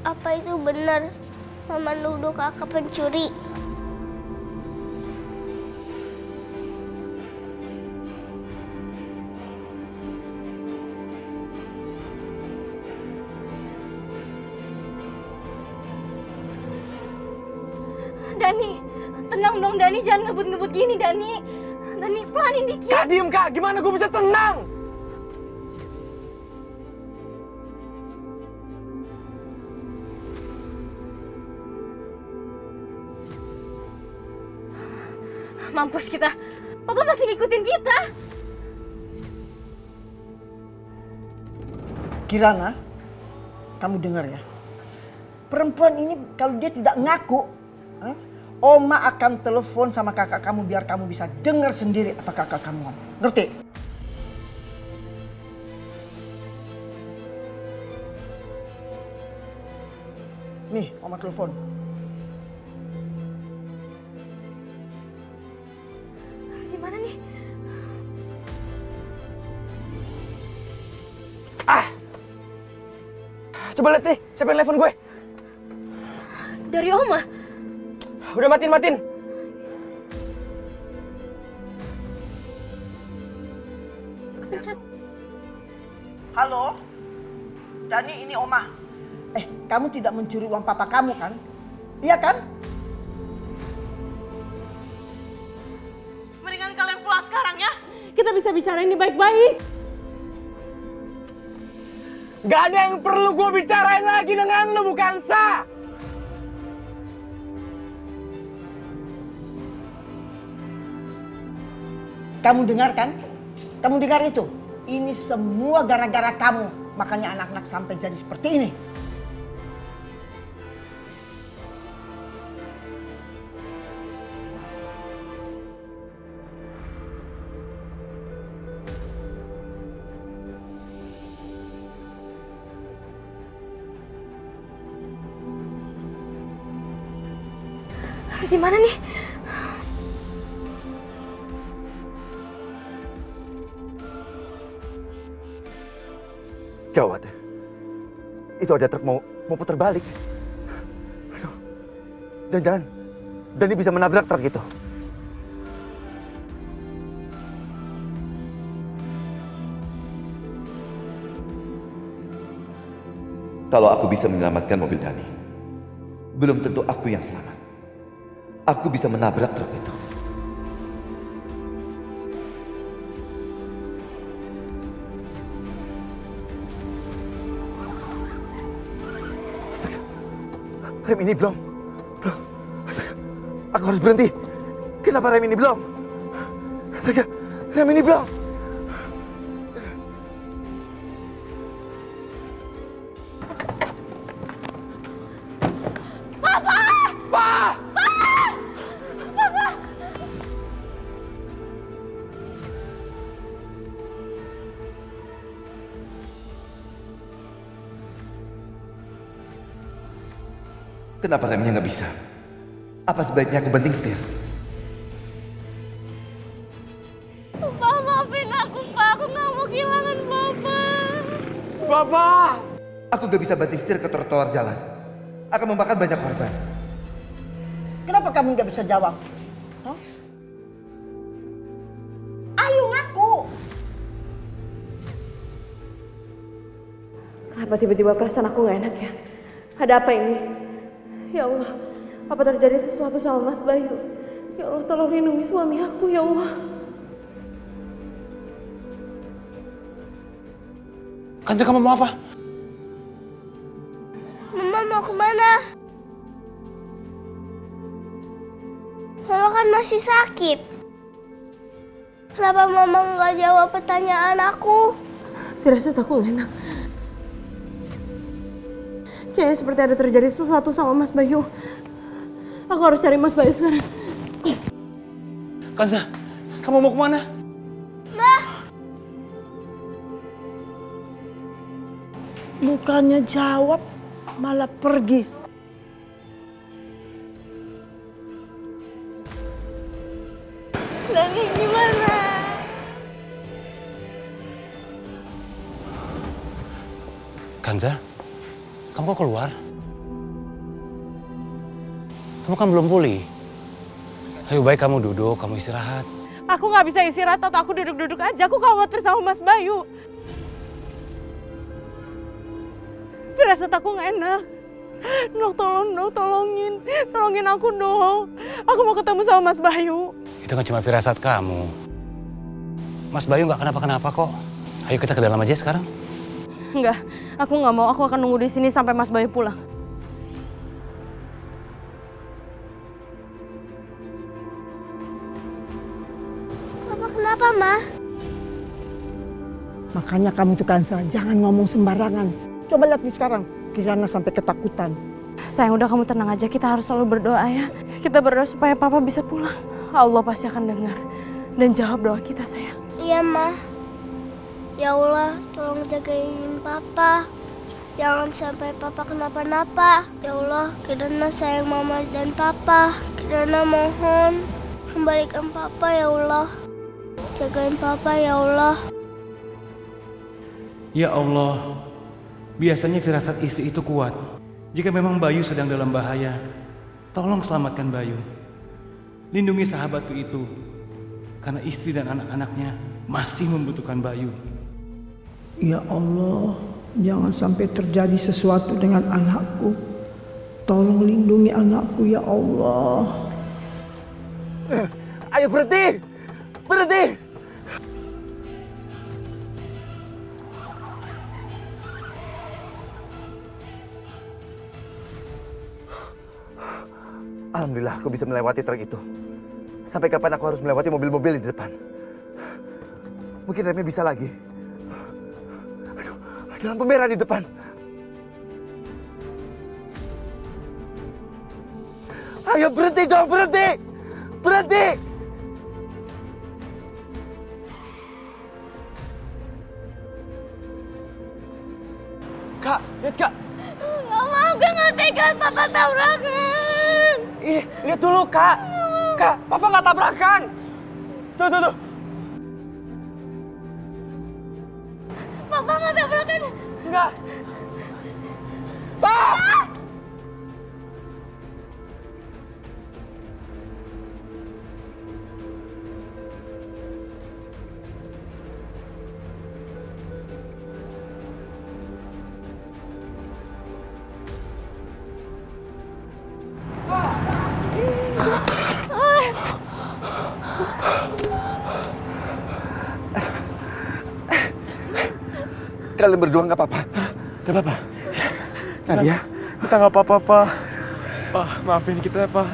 apa itu benar Mama nuduh kakak pencuri? Dani, tenang dong Dani, jangan ngebut-ngebut gini Dani. Dani, pelanin dikit. Kak, diem Kak, gimana gue bisa tenang? Mampus kita, Papa masih ngikutin kita. Kirana, kamu dengar ya. Perempuan ini kalau dia tidak ngaku, Oma akan telepon sama kakak kamu biar kamu bisa dengar sendiri apa kakak kamu ngomong. Ngerti? Nih, Oma telepon. Gimana nih? Coba lihat nih, siapa yang telepon gue? Dari Oma. Udah matiin. Kepencet. Halo, Dani ini Oma. Kamu tidak mencuri uang papa kamu kan? Iya kan? Mendingan kalian pulang sekarang ya. Kita bisa bicara ini baik-baik. Gak ada yang perlu gue bicarain lagi dengan lu, bukan Sa. Kamu dengar kan? Kamu dengar itu? Ini semua gara-gara kamu. Makanya anak-anak sampai jadi seperti ini. Gimana nih? Gawat. Itu ada truk mau putar balik. Aduh. Jangan-jangan Dani bisa menabrak truk itu. Kalau aku bisa menyelamatkan mobil Dani, belum tentu aku yang selamat. Aku bisa menabrak truk itu. Astaga. Rem ini belum. Astaga. Aku harus berhenti. Kenapa rem ini belum? Astaga. Rem ini belum. Kenapa remnya nggak bisa? Apa sebaiknya aku banting setir? Pak, maafin aku, Pak. Aku nggak mau kehilangan Bapak. Bapak! Aku nggak bisa banting setir ke trotoar jalan. Akan memakan banyak korban. Kenapa kamu nggak bisa jawab? Hah? Ayo ngaku. Kenapa tiba-tiba perasaan aku nggak enak ya? Ada apa ini? Ya Allah, apa terjadi sesuatu sama Mas Bayu? Ya Allah, tolong lindungi suami aku, ya Allah. Kanja, kamu mau apa? Mama mau kemana? Mama kan masih sakit. Kenapa Mama nggak jawab pertanyaan aku? Firasat aku nggak enak. Kayaknya seperti ada terjadi sesuatu sama Mas Bayu. Aku harus cari Mas Bayu sekarang. Kanza, kamu mau kemana? Ma! Bukannya jawab, malah pergi. Dani gimana? Kanza, kamu kok keluar? Kamu kan belum pulih. Ayo baik kamu duduk, kamu istirahat. Aku nggak bisa istirahat atau aku duduk-duduk aja. Aku khawatir sama Mas Bayu. Firasat aku nggak enak. Nok, tolong, Nok, tolongin aku, Nok. Aku mau ketemu sama Mas Bayu. Itu kan cuma firasat kamu. Mas Bayu nggak kenapa-kenapa kok. Ayo kita ke dalam aja sekarang. Enggak, aku nggak mau. Aku akan nunggu di sini sampai Mas Bayu pulang. Papa kenapa, Ma? Makanya kamu tuh Kansa, jangan ngomong sembarangan. Coba lihat nih sekarang, Kirana sampai ketakutan. Sayang, udah kamu tenang aja. Kita harus selalu berdoa ya. Kita berdoa supaya Papa bisa pulang. Allah pasti akan dengar dan jawab doa kita, sayang. Iya, Ma. Ya Allah, tolong jagain Papa. Jangan sampai Papa kenapa-napa. Ya Allah, Kirana sayang Mama dan Papa. Kirana mohon, kembalikan Papa ya Allah. Jagain Papa ya Allah. Ya Allah, biasanya firasat istri itu kuat. Jika memang Bayu sedang dalam bahaya, tolong selamatkan Bayu. Lindungi sahabatku itu, karena istri dan anak-anaknya masih membutuhkan Bayu. Ya Allah, jangan sampai terjadi sesuatu dengan anakku. Tolong lindungi anakku ya Allah. Ayo berhenti! Berhenti! Alhamdulillah aku bisa melewati truk itu. Sampai kapan aku harus melewati mobil-mobil di depan? Mungkin remnya bisa lagi. Aduh, ada lampu merah di depan. Ayo berhenti dong, berhenti! Berhenti! Kak, lihat Kak. Gak mau, gue gak tega Papa tabrakan. Ih, lihat dulu, Kak. Kak, Papa nggak tabrakan. Tuh. Papa nggak tabrakan. Enggak. Pak! Kalian berdua nggak apa-apa? Nggak apa-apa? Nadia? Kita nggak apa-apa, Pak. Pak, maafin kita, Pak.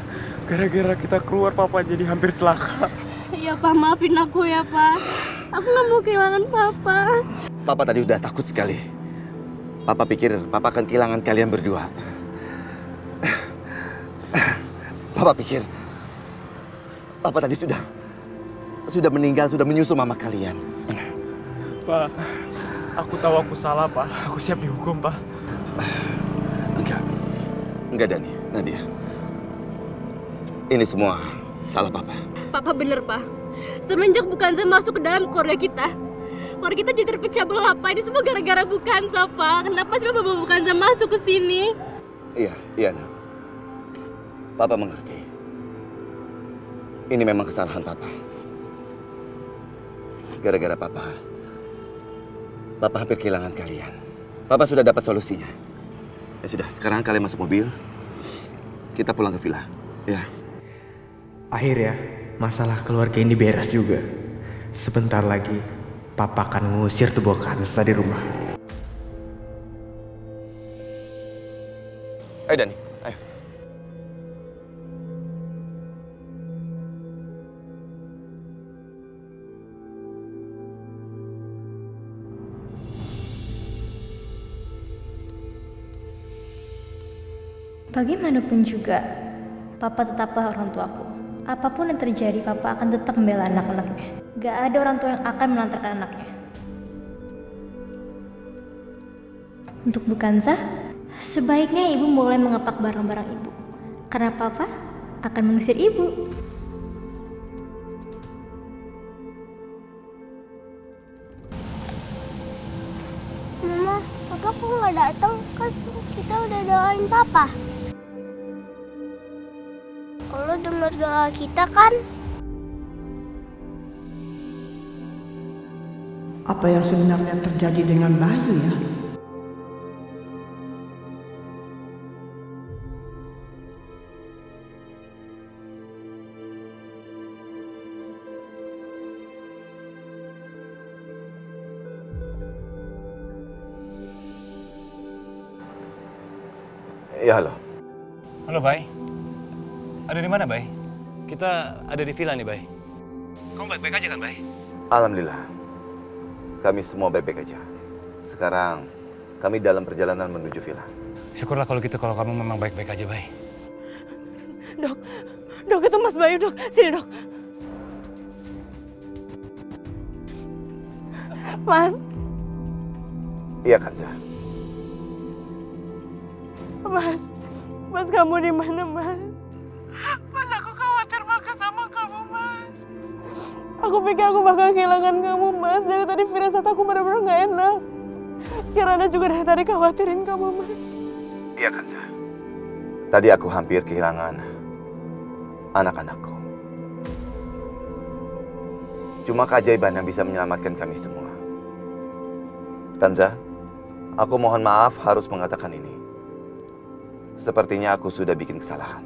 Gara-gara kita keluar, Papa jadi hampir celaka. Iya, Pak, maafin aku ya, Pak. Aku nggak mau kehilangan Papa. Papa tadi udah takut sekali. Papa pikir Papa akan kehilangan kalian berdua. Papa pikir Papa tadi sudah meninggal, sudah menyusul mama kalian. Pak, aku tahu aku salah, Pak. Aku siap dihukum, Pak. Enggak, Dani, Nadia. Ini semua salah Papa. Papa bener, Pak. Semenjak Bukanza masuk ke dalam keluarga kita jadi terpecah belah, Pak. Ini semua gara-gara Bukanza, Pak. Kenapa sih Papa Bukanza masuk ke sini? Iya, Nak. Papa mengerti. Ini memang kesalahan Papa. Gara-gara Papa hampir kehilangan kalian. Papa sudah dapat solusinya. Ya sudah, sekarang kalian masuk mobil. Kita pulang ke villa, ya. Akhirnya, masalah keluarga ini beres juga. Sebentar lagi, Papa akan mengusir tuh Bukanza di rumah. Ayo, Dani, ayo. Bagaimanapun juga, Papa tetaplah orang tuaku. Apapun yang terjadi, Papa akan tetap membela anak-anaknya. Gak ada orang tua yang akan melantarkan anaknya. Untuk Bukanza, sebaiknya ibu mulai mengepak barang-barang ibu. Karena Papa akan mengusir ibu. Mama, Papa kok nggak datang? Kan kita udah doain Papa. Allah dengar doa kita kan? Apa yang sebenarnya terjadi dengan Bayu ya? Ya, halo. Halo, Bay. Ada di mana, Bay? Kita ada di villa nih, Bay. Kamu baik-baik aja kan, Bay? Alhamdulillah. Kami semua baik-baik aja. Sekarang kami dalam perjalanan menuju villa. Syukurlah kalau gitu, kalau kamu memang baik-baik aja, Bay. Dok itu Mas Bayu, Dok. Sini, Dok. Mas. Iya, Kanza. Mas kamu di mana, Mas? Mas, aku khawatir banget sama kamu, Mas. Aku pikir aku bakal kehilangan kamu, Mas. Dari tadi firasat aku benar-benar nggak enak. Kirana juga dari tadi khawatirin kamu, Mas. Iya, Kanza. Tadi aku hampir kehilangan anak-anakku. Cuma keajaiban yang bisa menyelamatkan kami semua. Kanza, aku mohon maaf harus mengatakan ini. Sepertinya aku sudah bikin kesalahan.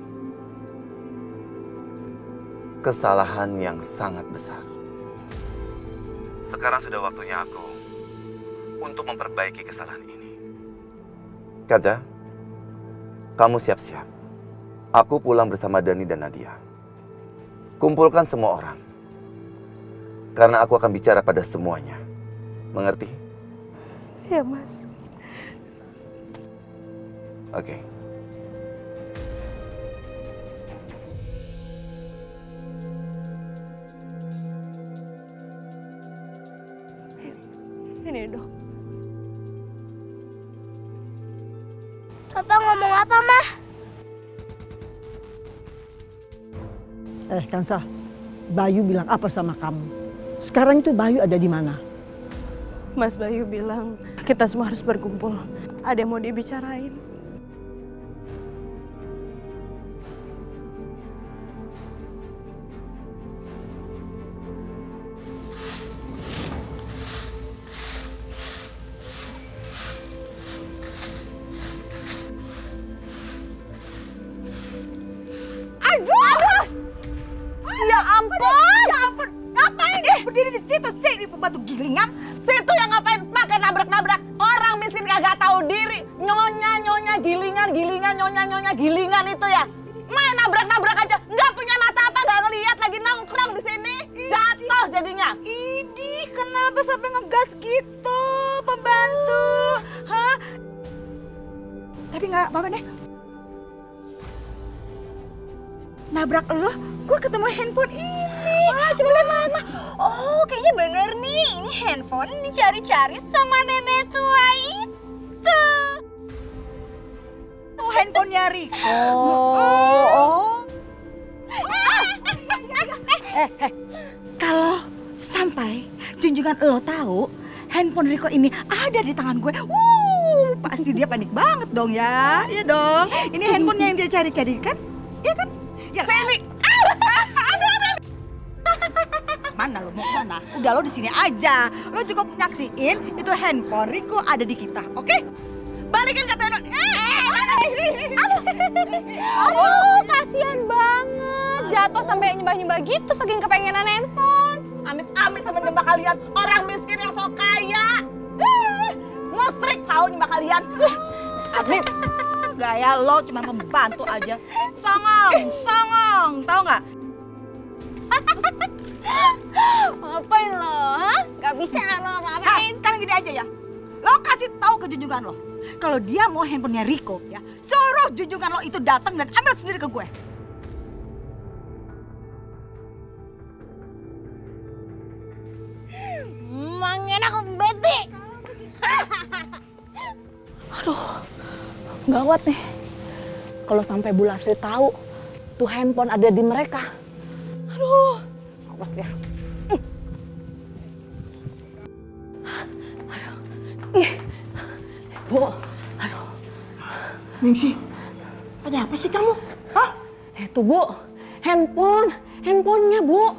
Kesalahan yang sangat besar. Sekarang sudah waktunya aku untuk memperbaiki kesalahan ini. Kanza, kamu siap-siap. Aku pulang bersama Dani dan Nadia. Kumpulkan semua orang. Karena aku akan bicara pada semuanya. Mengerti? Iya, Mas. Oke. Ini, Dok. Papa ngomong apa, Mah? Kansa, Bayu bilang apa sama kamu? Sekarang itu Bayu ada di mana? Mas Bayu bilang kita semua harus berkumpul. Ada yang mau dibicarain. Ya ampun. Ngapain dia berdiri di situ sih, di pembantu gilingan? Situ yang ngapain pakai nabrak-nabrak? Orang miskin kagak tahu diri. Nyonya gilingan itu ya. Main nabrak-nabrak aja. Nggak punya mata apa, nggak ngelihat lagi nongkrong di sini. Jatuh jadinya. Idih, kenapa sampai ngegas gitu, pembantu? Hah? Tapi nggak apa-apa deh. Nabrak lo, gue ketemu handphone ini. Wah, coba lihat Mama. Oh, kayaknya bener nih. Ini handphone dicari-cari sama nenek tua itu. Oh, handphonenya Riko. Kalau sampai junjungan lo tahu handphone Riko ini ada di tangan gue, pasti dia panik banget dong ya. Ya dong, ini handphonenya yang dia cari-cari kan? Iya kan? Ya. Felix. Mana lo mau kemana? Udah lo di sini aja. Lo cukup nyaksiin itu handphone Riko ada di kita, oke? Balikin kata Enon. Aduh, kasihan banget. Jatuh sampai nyembah-nyembah gitu saking kepengenan handphone. Amit-amit temen nyembah kalian. Orang miskin yang sok kaya. Musrik tahu nyembah kalian. Amit. Gaya lo cuma membantu aja. Songong, tahu nggak? Ngapain lo? Gak bisa lo ngapain? Sekarang gini aja ya. Lo kasih tahu ke junjungan lo. Kalau dia mau handphonenya Riko ya, suruh junjungan lo itu datang dan ambil sendiri ke gue. Emang enak bete. Aduh, gawat nih. Kalau sampai Bu Lasri tahu tuh handphone ada di mereka. Aduh, awas ya. Aduh, Bu, aduh. Ningsi, ada apa sih kamu? Hah? Itu Bu, handphonenya Bu.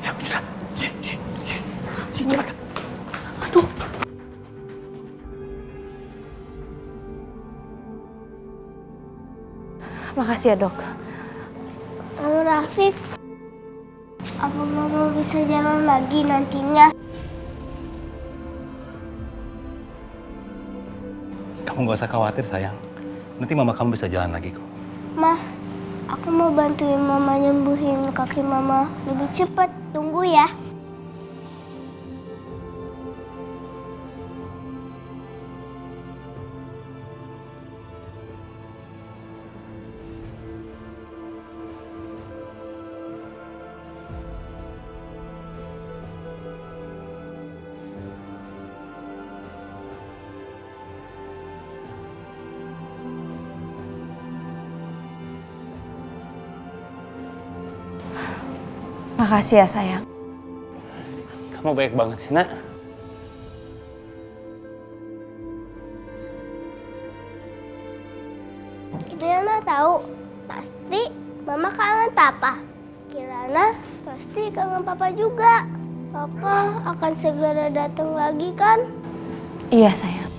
Ya sudah, sini cepat. Aduh. Makasih ya dok. Om Rafiq, apa mama bisa jalan lagi nantinya? Kamu gak usah khawatir sayang. Nanti mama kamu bisa jalan lagi kok. Ma, aku mau bantuin mama nyembuhin kaki mama lebih cepat. Tunggu ya. Makasih ya sayang. Kamu baik banget sih nak. Kirana tahu, pasti mama kangen papa. Kirana pasti kangen papa juga. Papa akan segera datang lagi kan? Iya sayang.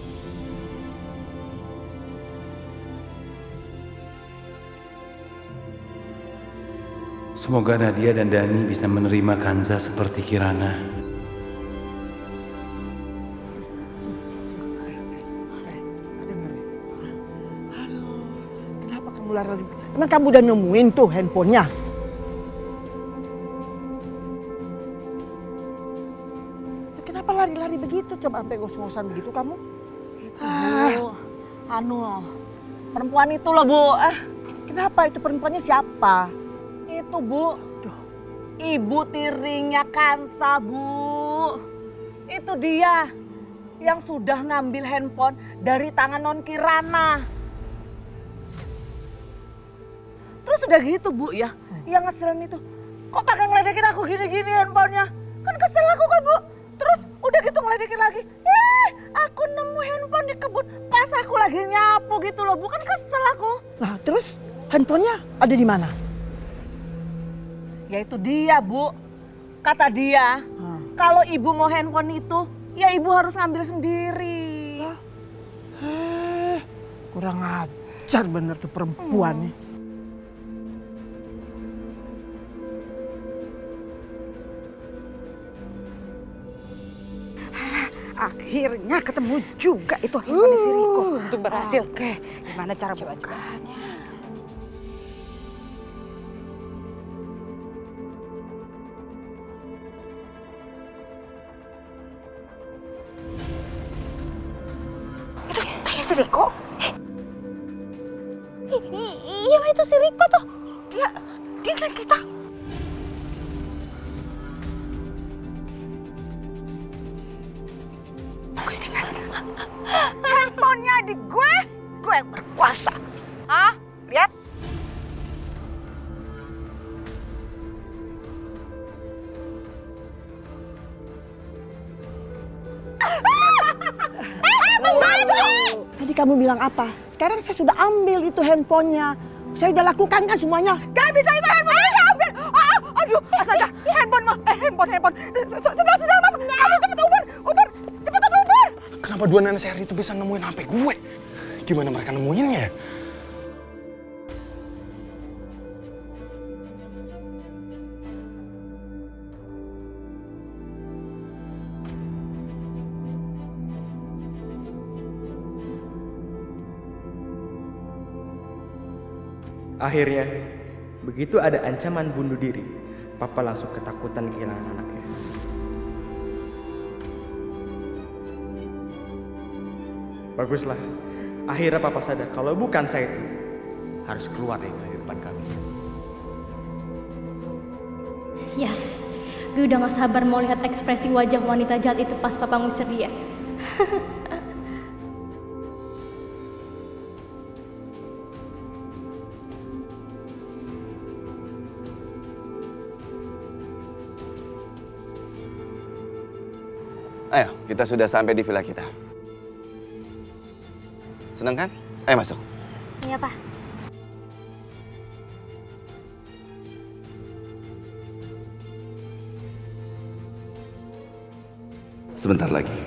Semoga Nadia dan Dani bisa menerima Kanza seperti Kirana. Kenapa kamu lari? Emang kamu udah nemuin tuh handphonenya? Kenapa lari-lari begitu? Coba sampai ngos-ngosan begitu kamu? Perempuan itu loh Bu. Kenapa itu perempuannya siapa? Itu Bu, ibu tirinya Kansa Bu. Itu dia yang sudah ngambil handphone dari tangan Non Kirana. Terus udah gitu Bu ya, yang ngeselin itu. Kok pakai ngeledekin aku gini-gini handphonenya? Kan kesel aku kan Bu. Terus udah gitu ngeledekin lagi. Aku nemu handphone di kebun pas aku lagi nyapu gitu loh Bu. Kan kesel aku. Nah terus handphonenya ada di mana? Ya itu dia Bu. Kata dia, kalau ibu mau handphone itu, ya ibu harus ngambil sendiri. Kurang ajar bener tuh perempuan nih. Akhirnya ketemu juga itu handphone si Riko. Untuk berhasil. Oke, gimana cara bukanya? Itu kayak si Riko. Iya, itu si Riko tuh. Dia ngeliat kita. Bagus dengar. Handphonenya di gue yang berkuasa. Hah? Lihat. Tadi kamu bilang apa? Sekarang saya sudah ambil itu handphonenya. Saya udah lakukan kan semuanya. Gak bisa itu handphonenya diambil. Aduh, astaga. Handphone mah. Handphone. Sedang mama. Kamu cepet Uber. Cepetan Uber. Kenapa dua nenek sehari itu bisa nemuin HP gue? Gimana mereka nemuinnya ya? Akhirnya, begitu ada ancaman bunuh diri, Papa langsung ketakutan kehilangan anaknya. Baguslah, akhirnya Papa sadar kalau bukan saya itu harus keluar dari kehidupan kami. Yes, gue udah gak sabar mau lihat ekspresi wajah wanita jahat itu pas Papa ngusir dia. Ayo, kita sudah sampai di villa kita. Senang kan? Ayo masuk. Iya, Pak. Sebentar lagi,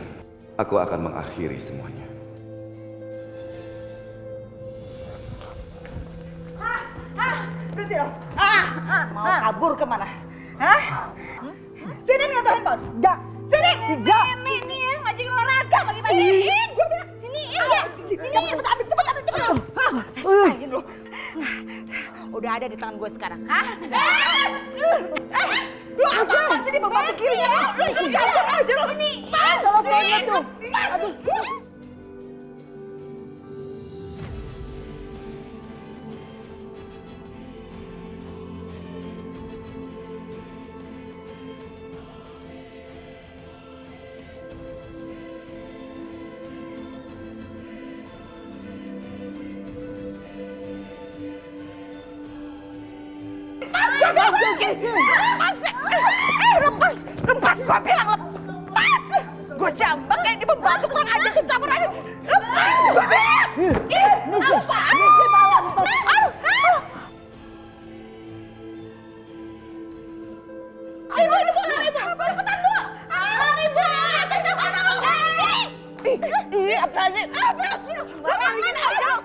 aku akan mengakhiri semuanya. Berhenti loh. Mau kabur kemana? Hah? Sini nih tuh handphone. Enggak. Sini. Tidak. Nih ya, ngajak olahraga pagi-pagi. Gue bilang Siniin ya. Sini. Cepet ambil. Rasain lo. Udah ada di tangan gue sekarang. Hah? Lo apa sih membantu kirinya? Lo ikut campur aja lo. Aduh. Lepas, gue bilang lepas. Gue jambak kayak di pembantu kurang aja tuh campur aja. Lepas, gue bilang. Ayo, lari, cepetan lu. Lari, Ih, apa sih lu? Mana aja lu?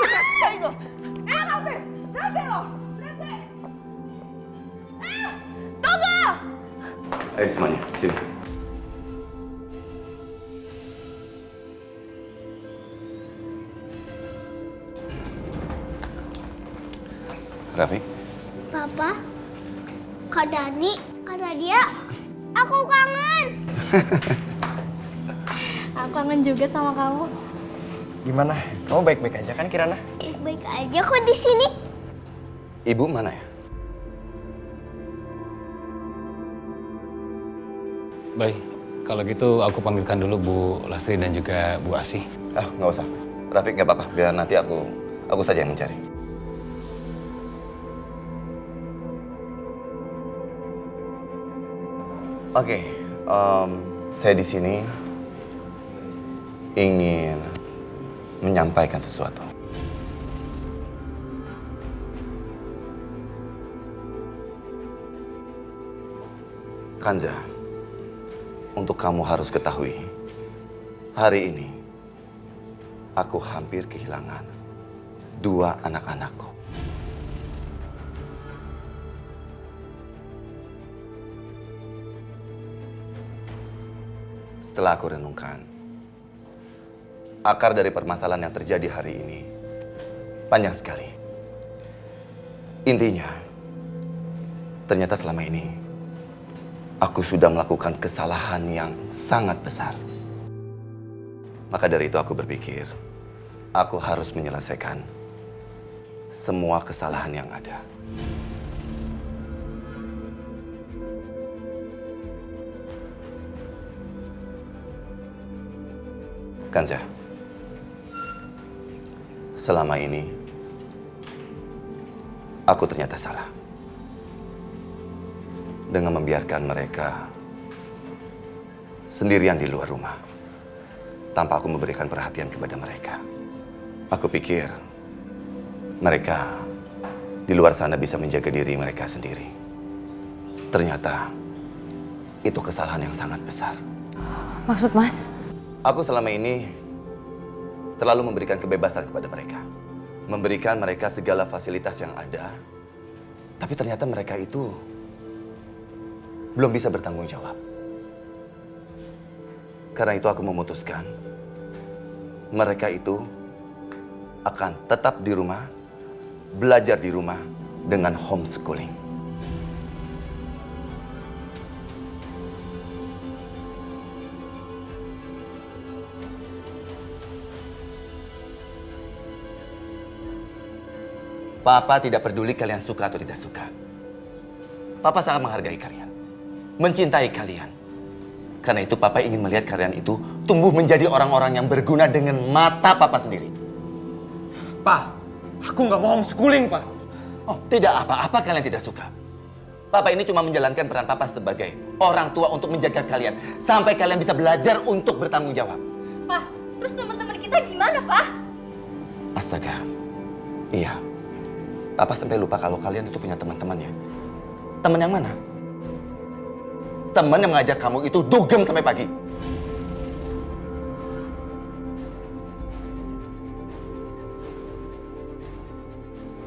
Rasain lu. Berhenti lu. Tunggu! Ayo semuanya, sini. Rafiq. Papa, Kak Dani, Kak Nadia, aku kangen. Aku kangen juga sama kamu. Gimana? Kamu baik-baik aja kan, Kirana? Baik aja kok di sini. Ibu mana ya? Baik, kalau gitu aku panggilkan dulu Bu Lastri dan juga Bu Asih. Nggak usah. Rafiq nggak apa-apa, biar nanti aku saja yang mencari. Oke, saya di sini ingin menyampaikan sesuatu. Kanza, untuk kamu harus ketahui, hari ini aku hampir kehilangan 2 anak-anakku. Setelah aku renungkan, akar dari permasalahan yang terjadi hari ini panjang sekali. Intinya, ternyata selama ini aku sudah melakukan kesalahan yang sangat besar. Maka dari itu aku berpikir, aku harus menyelesaikan semua kesalahan yang ada. Kanza, selama ini aku ternyata salah dengan membiarkan mereka sendirian di luar rumah tanpa aku memberikan perhatian kepada mereka. Aku pikir mereka di luar sana bisa menjaga diri mereka sendiri. Ternyata itu kesalahan yang sangat besar. Maksud Mas? Aku selama ini terlalu memberikan kebebasan kepada mereka. Memberikan mereka segala fasilitas yang ada. Tapi ternyata mereka itu belum bisa bertanggung jawab. Karena itu aku memutuskan mereka itu akan tetap di rumah, belajar di rumah dengan homeschooling. Papa tidak peduli kalian suka atau tidak suka. Papa sangat menghargai kalian. Mencintai kalian. Karena itu Papa ingin melihat kalian itu tumbuh menjadi orang-orang yang berguna dengan mata Papa sendiri. Pak, aku nggak mau homeschooling, Pak. Oh, tidak apa-apa kalian tidak suka. Papa ini cuma menjalankan peran Papa sebagai orang tua untuk menjaga kalian. Sampai kalian bisa belajar untuk bertanggung jawab. Pak, terus teman-teman kita gimana, Pak? Astaga. Iya. Papa sampai lupa kalau kalian itu punya teman-temannya. Teman yang mana? Teman yang mengajak kamu itu dugem sampai pagi.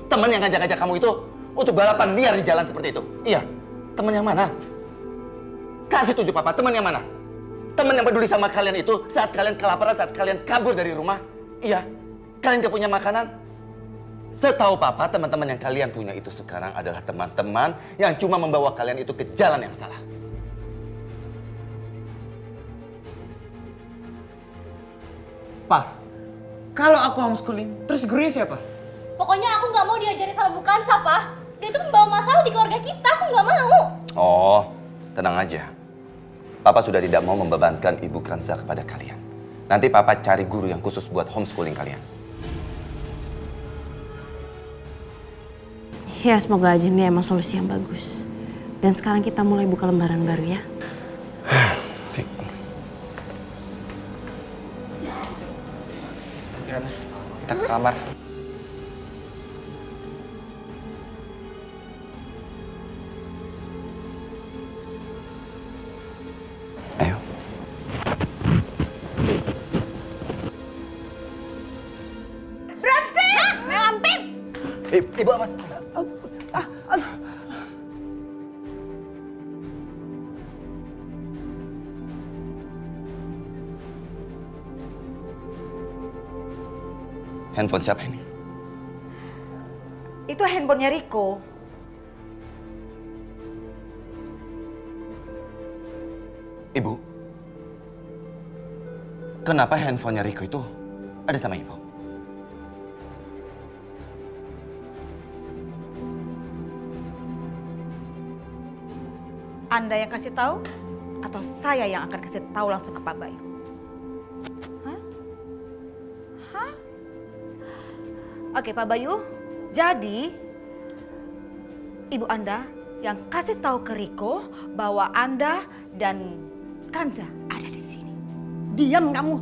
Teman yang ngajak-ngajak kamu itu untuk balapan liar di jalan seperti itu. Iya. Teman yang mana? Kasih tunjuk Papa, teman yang mana? Teman yang peduli sama kalian itu saat kalian kelaparan, saat kalian kabur dari rumah. Iya. Kalian gak punya makanan. Setahu Papa, teman-teman yang kalian punya itu sekarang adalah teman-teman yang cuma membawa kalian itu ke jalan yang salah. Pak, kalau aku homeschooling, terus gurunya siapa? Pokoknya aku nggak mau diajarin sama Bu Kansa, Pak. Dia tuh membawa masalah di keluarga kita, aku nggak mau. Oh, tenang aja. Papa sudah tidak mau membebankan Ibu Kansa kepada kalian. Nanti Papa cari guru yang khusus buat homeschooling kalian. Ya, semoga aja ini emang solusi yang bagus. Dan sekarang kita mulai buka lembaran baru ya. Kita ke kamar. Ayo. Berhenti! Melampir! Ibu apa? Handphone siapa ini? Itu handphonenya Riko. Ibu, kenapa handphonenya Riko itu ada sama Ibu? Anda yang kasih tahu atau saya yang akan kasih tahu langsung ke Pak Bayu? Hah? Oke Pak Bayu, jadi Ibu Anda yang kasih tahu ke Riko bahwa Anda dan Kanza ada di sini. Diam kamu.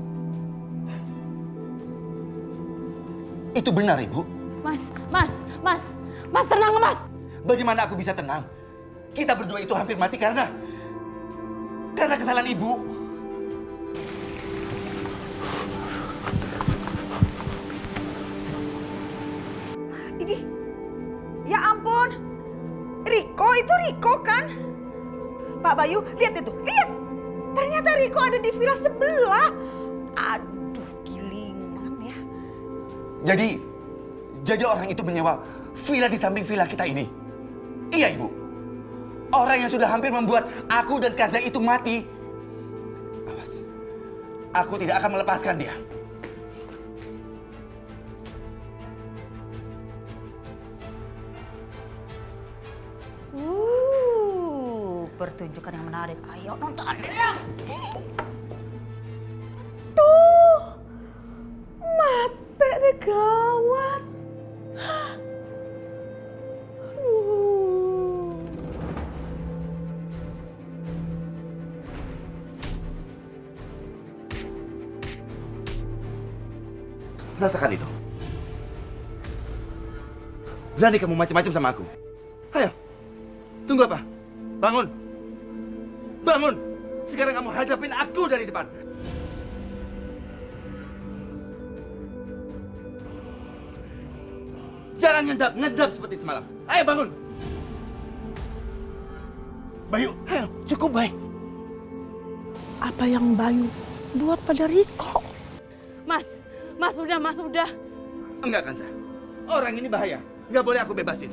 Itu benar, Ibu. Mas tenang Mas. Bagaimana aku bisa tenang? Kita berdua itu hampir mati karena kesalahan Ibu. Ini, ya ampun, itu Riko kan? Pak Bayu, lihat itu, lihat. Ternyata Riko ada di villa sebelah. Aduh, gilingan ya. Jadi orang itu menyewa villa di samping villa kita ini. Iya, Ibu. Orang yang sudah hampir membuat aku dan Kanza itu mati. Awas, aku tidak akan melepaskan dia. Pertunjukan yang menarik. Ayo nonton. Tuh, mate deh gawat. Rasakan itu. Berani kamu macam-macam sama aku. Ayo, tunggu apa? Bangun. Bangun. Sekarang kamu hadapin aku dari depan. Jangan ngedap seperti semalam. Ayo bangun. Bayu, ayo, cukup Bay. Apa yang Bayu buat pada Riko? Mas udah. Enggak, Kanza. Orang ini bahaya. Nggak boleh aku bebasin.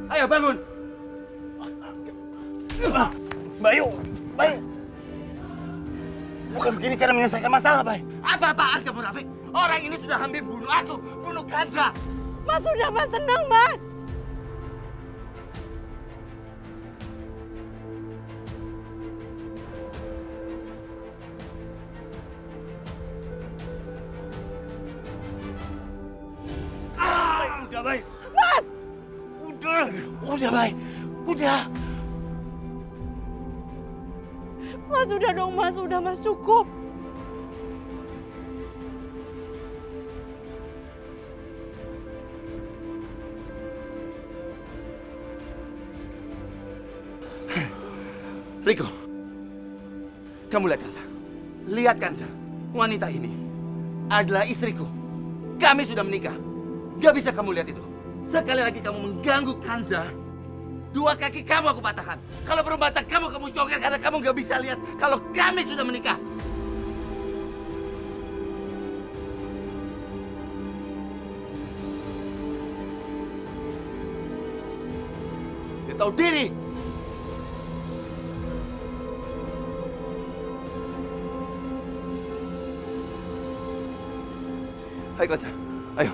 Ayo bangun. Bayu. Bukan begini cara menyelesaikan masalah, Bay. Apa-apaan kamu, Rafiq? Orang ini sudah hampir bunuh aku, bunuh Kanza. Mas udah, Mas tenang, Mas. Udah, Bay. Mas! Udah, Bay. Udah. Mas udah dong, Mas. Udah, Mas. Cukup. Riko, kamu lihat Kanza. Lihat Kanza. Wanita ini adalah istriku. Kami sudah menikah. Gak bisa kamu lihat itu. Sekali lagi kamu mengganggu Kanza, 2 kaki kamu aku patahkan. Kalau perlu mata kamu congkel karena kamu gak bisa lihat kalau kami sudah menikah. Dia tahu diri. Hai Kanza, ayo.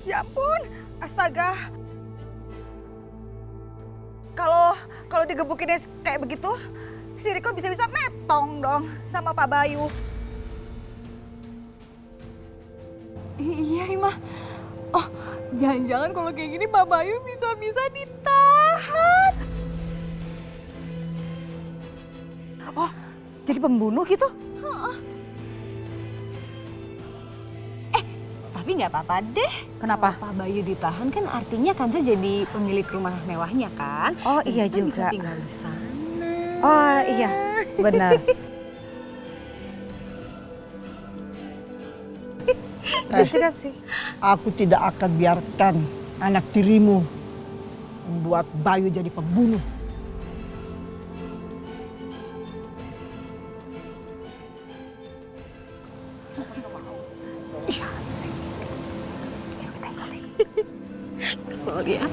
Ya ampun, astaga. Kalau digebukinnya kayak begitu, si Riko bisa-bisa metong dong sama Pak Bayu. Iya, Ima. Oh, jangan-jangan kalau kayak gini Pak Bayu bisa-bisa ditahan. Oh, jadi pembunuh gitu? Tapi nggak apa-apa deh. Kenapa? Kalau Pak Bayu ditahan kan artinya Kanza jadi pemilik rumah mewahnya kan? Oh iya kita juga. Bisa tinggal di sana. Oh iya, benar. Juga sih. Aku tidak akan biarkan anak tirimu membuat Bayu jadi pembunuh. Kesel ya.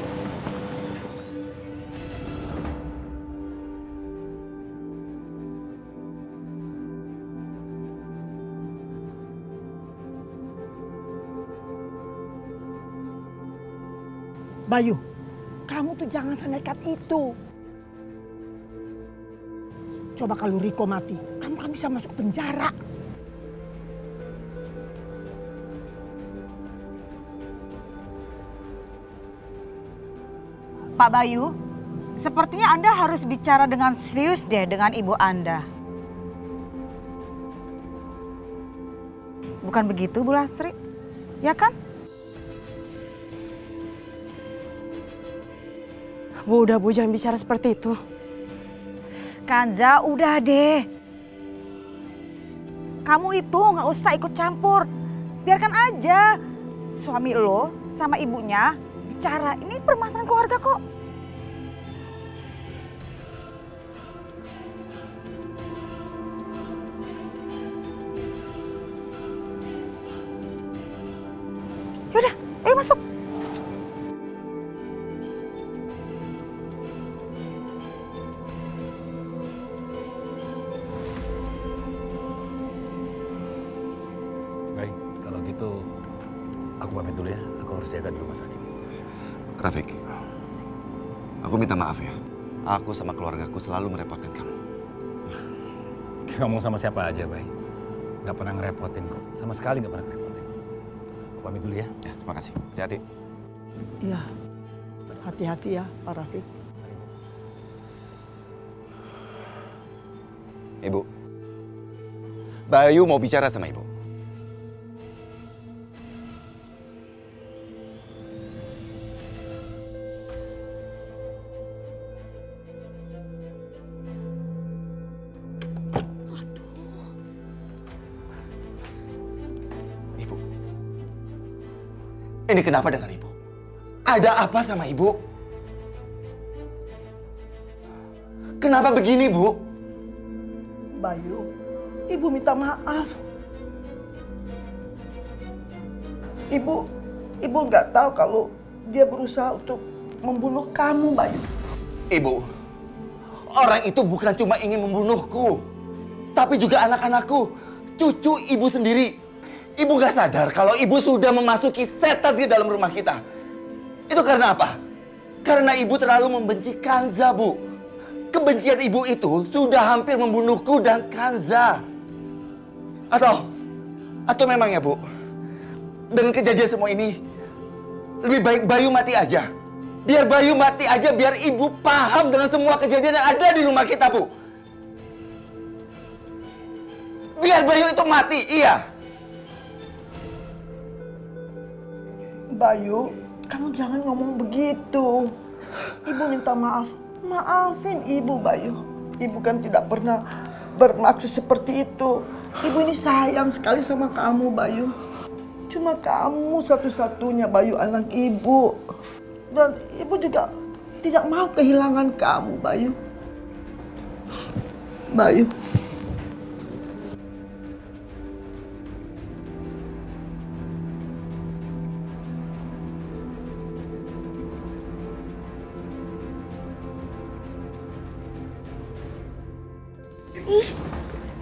Bayu, kamu tuh jangan senekat itu. Coba kalau Riko mati, kamu kan bisa masuk penjara. Pak Bayu, sepertinya Anda harus bicara dengan serius deh dengan ibu Anda. Bukan begitu, Bu Lastri? Ya kan? Bu, udah Bu, jangan bicara seperti itu. Kanza, udah deh. Kamu itu nggak usah ikut campur. Biarkan aja suami lo sama ibunya bicara. Ini permasalahan keluarga kok. Yaudah, ayo masuk. Baik, kalau gitu aku pamit dulu ya. Aku harus jaga di rumah sakit. Rafiq, aku minta maaf ya. Aku sama keluargaku selalu merepotkan kamu. Ngomong sama siapa aja, Bay. Gak pernah ngerepotin kok. Sama sekali gak pernah ngerepotin. Aku pamit dulu ya. Ya, terima kasih. Hati-hati. Iya, hati-hati ya Pak Rafiq. Ibu, Bayu mau bicara sama Ibu. Ini kenapa dengan Ibu? Ada apa sama Ibu? Kenapa begini, Bu? Bayu, Ibu minta maaf. Ibu nggak tahu kalau dia berusaha untuk membunuh kamu, Bayu. Ibu, orang itu bukan cuma ingin membunuhku, tapi juga anak-anakku, cucu Ibu sendiri. Ibu gak sadar kalau Ibu sudah memasuki setan di dalam rumah kita. Itu karena apa? Karena Ibu terlalu membenci Kanza, Bu. Kebencian Ibu itu sudah hampir membunuhku dan Kanza. Atau memang ya, Bu, dengan kejadian semua ini, lebih baik Bayu mati aja. Biar Bayu mati aja, biar Ibu paham dengan semua kejadian yang ada di rumah kita, Bu. Biar Bayu itu mati, iya. Bayu, kamu jangan ngomong begitu. Ibu minta maaf. Maafin Ibu, Bayu. Ibu kan tidak pernah bermaksud seperti itu. Ibu ini sayang sekali sama kamu, Bayu. Cuma kamu satu-satunya, Bayu, anak Ibu. Dan Ibu juga tidak mau kehilangan kamu, Bayu. Bayu.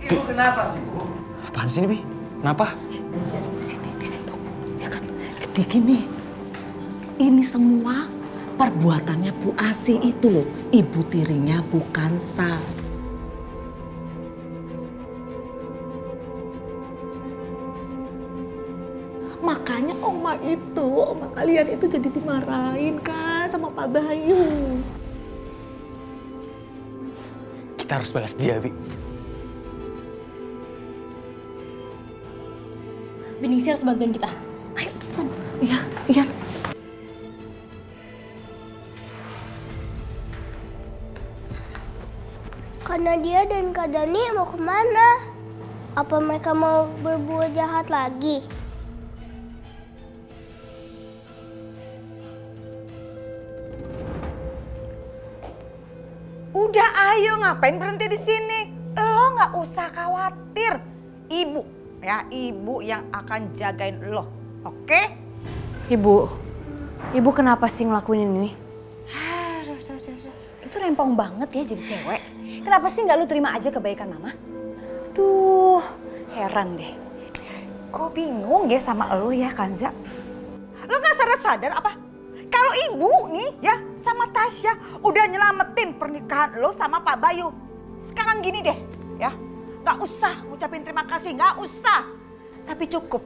Ibu kenapa sih, Bu? Apaan sih ini, Bi? Kenapa? Di situ. Ya kan? Jadi gini, ini semua perbuatannya Bu Asi itu loh. Ibu tirinya bukan Sa. Makanya oma kalian itu jadi dimarahin kan sama Pak Bayu. Kita harus balas dia, Bi. Biningsi harus bantuin kita. Ayo, iya, iya. Kak Nadia dan Kak Dani mau kemana? Apa mereka mau berbuat jahat lagi? Udah ayo, ngapain berhenti di sini? Lo nggak usah khawatir. Ibu yang akan jagain lo, oke? Ibu kenapa sih ngelakuin ini? Itu rempong banget ya jadi cewek. Kenapa sih nggak lu terima aja kebaikan mama? Tuh, heran deh. Gue bingung ya sama lo ya, Kanza. Lo nggak sadar apa? Kalau ibu nih ya sama Tasya, udah nyelamatin pernikahan lo sama Pak Bayu. Sekarang gini deh, ya. Gak usah ngucapin terima kasih, gak usah. Tapi cukup,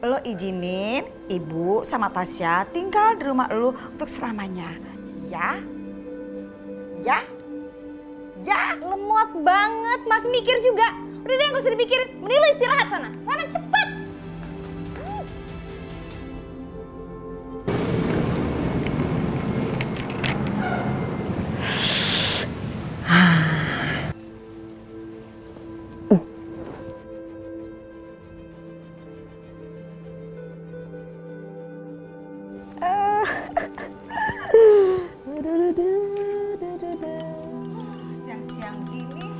lo izinin ibu sama Tasya tinggal di rumah lo untuk selamanya. Ya? Ya? Ya? Lemot banget, masih mikir juga. Udah deh, gak usah dipikirin. Mending lo istirahat sana. Sana cepet. Siang-siang gini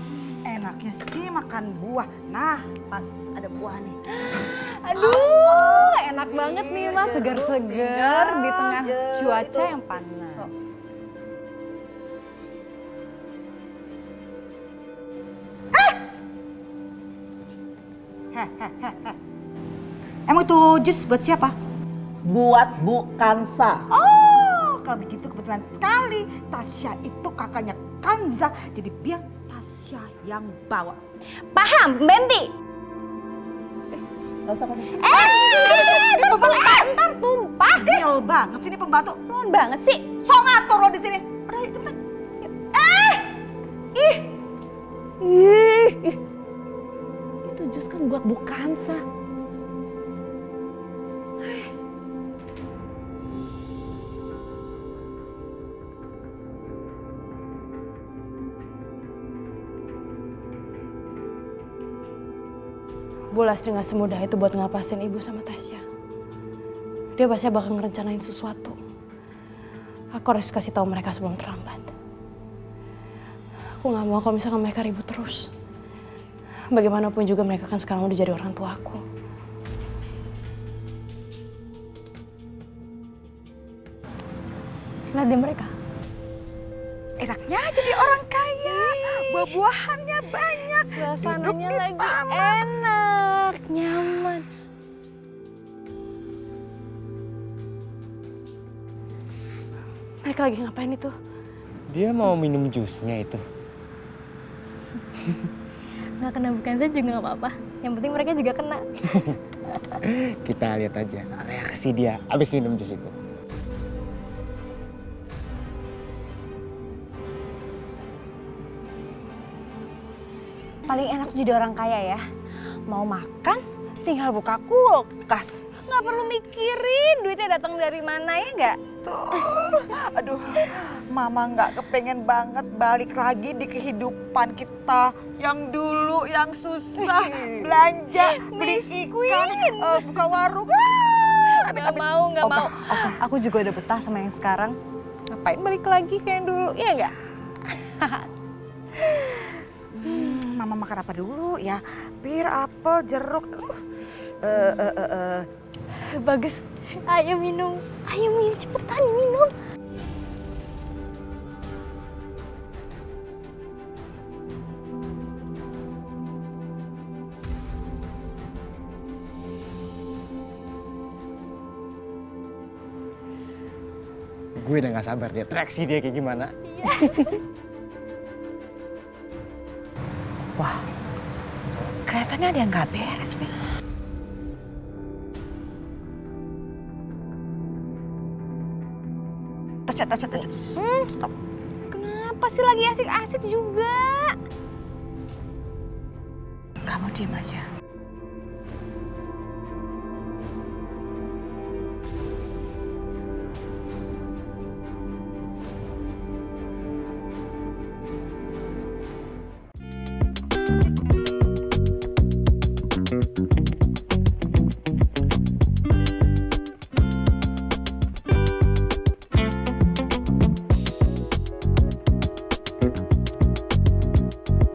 enaknya sih makan buah. Nah, pas ada buah nih. Aduh, enak banget nih Mas, segar-segar di tengah cuaca yang panas. Emang itu jus buat siapa? Buat Bu Kansa. Oh, kalau begitu kebetulan sekali. Tasya itu kakaknya Kanza, jadi biar Tasya yang bawa. Paham, Benti? Gak usah pakai. Ntar tumpah. Deal banget sini pembantu. Keren banget sih. So ngatur lo di sini. Udah, yuk cepetan. Ih. Itu jus kan buat Bu Kansa. Bu Lastri gak semudah itu buat ngapasin ibu sama Tasya. Dia pasti bakal ngerencanain sesuatu. Aku harus kasih tahu mereka sebelum terlambat. Aku gak mau kalau misalkan mereka ribut terus. Bagaimanapun juga mereka kan sekarang udah jadi orang tua aku. Lihat deh mereka. Enaknya jadi orang kaya. Buah-buahannya banyak. Suasananya lagi enak, nyaman. Mereka lagi ngapain itu? Dia mau minum jusnya itu. Nggak kena bukan saya juga nggak apa-apa. Yang penting mereka juga kena. Kita lihat aja reaksi dia abis minum jus itu. Paling enak jadi orang kaya ya. Mau makan, tinggal buka kulkas. Nggak perlu mikirin duitnya datang dari mana, ya nggak? Aduh, Mama nggak kepengen banget balik lagi di kehidupan kita yang dulu, yang susah, belanja, beli ikan, buka warung. Nggak mau, nggak mau. Aku juga udah betah sama yang sekarang. Ngapain balik lagi kayak yang dulu, ya nggak? Mama makan apa dulu ya? Pir, apel, jeruk. Bagus. Ayo minum. Ayo minum, cepetan minum. Gue udah gak sabar lihat reaksi dia kayak gimana. Wah, kelihatannya ada yang nggak beres nih. Tasya. Stop. Kenapa sih lagi asik-asik juga? Kamu diem aja.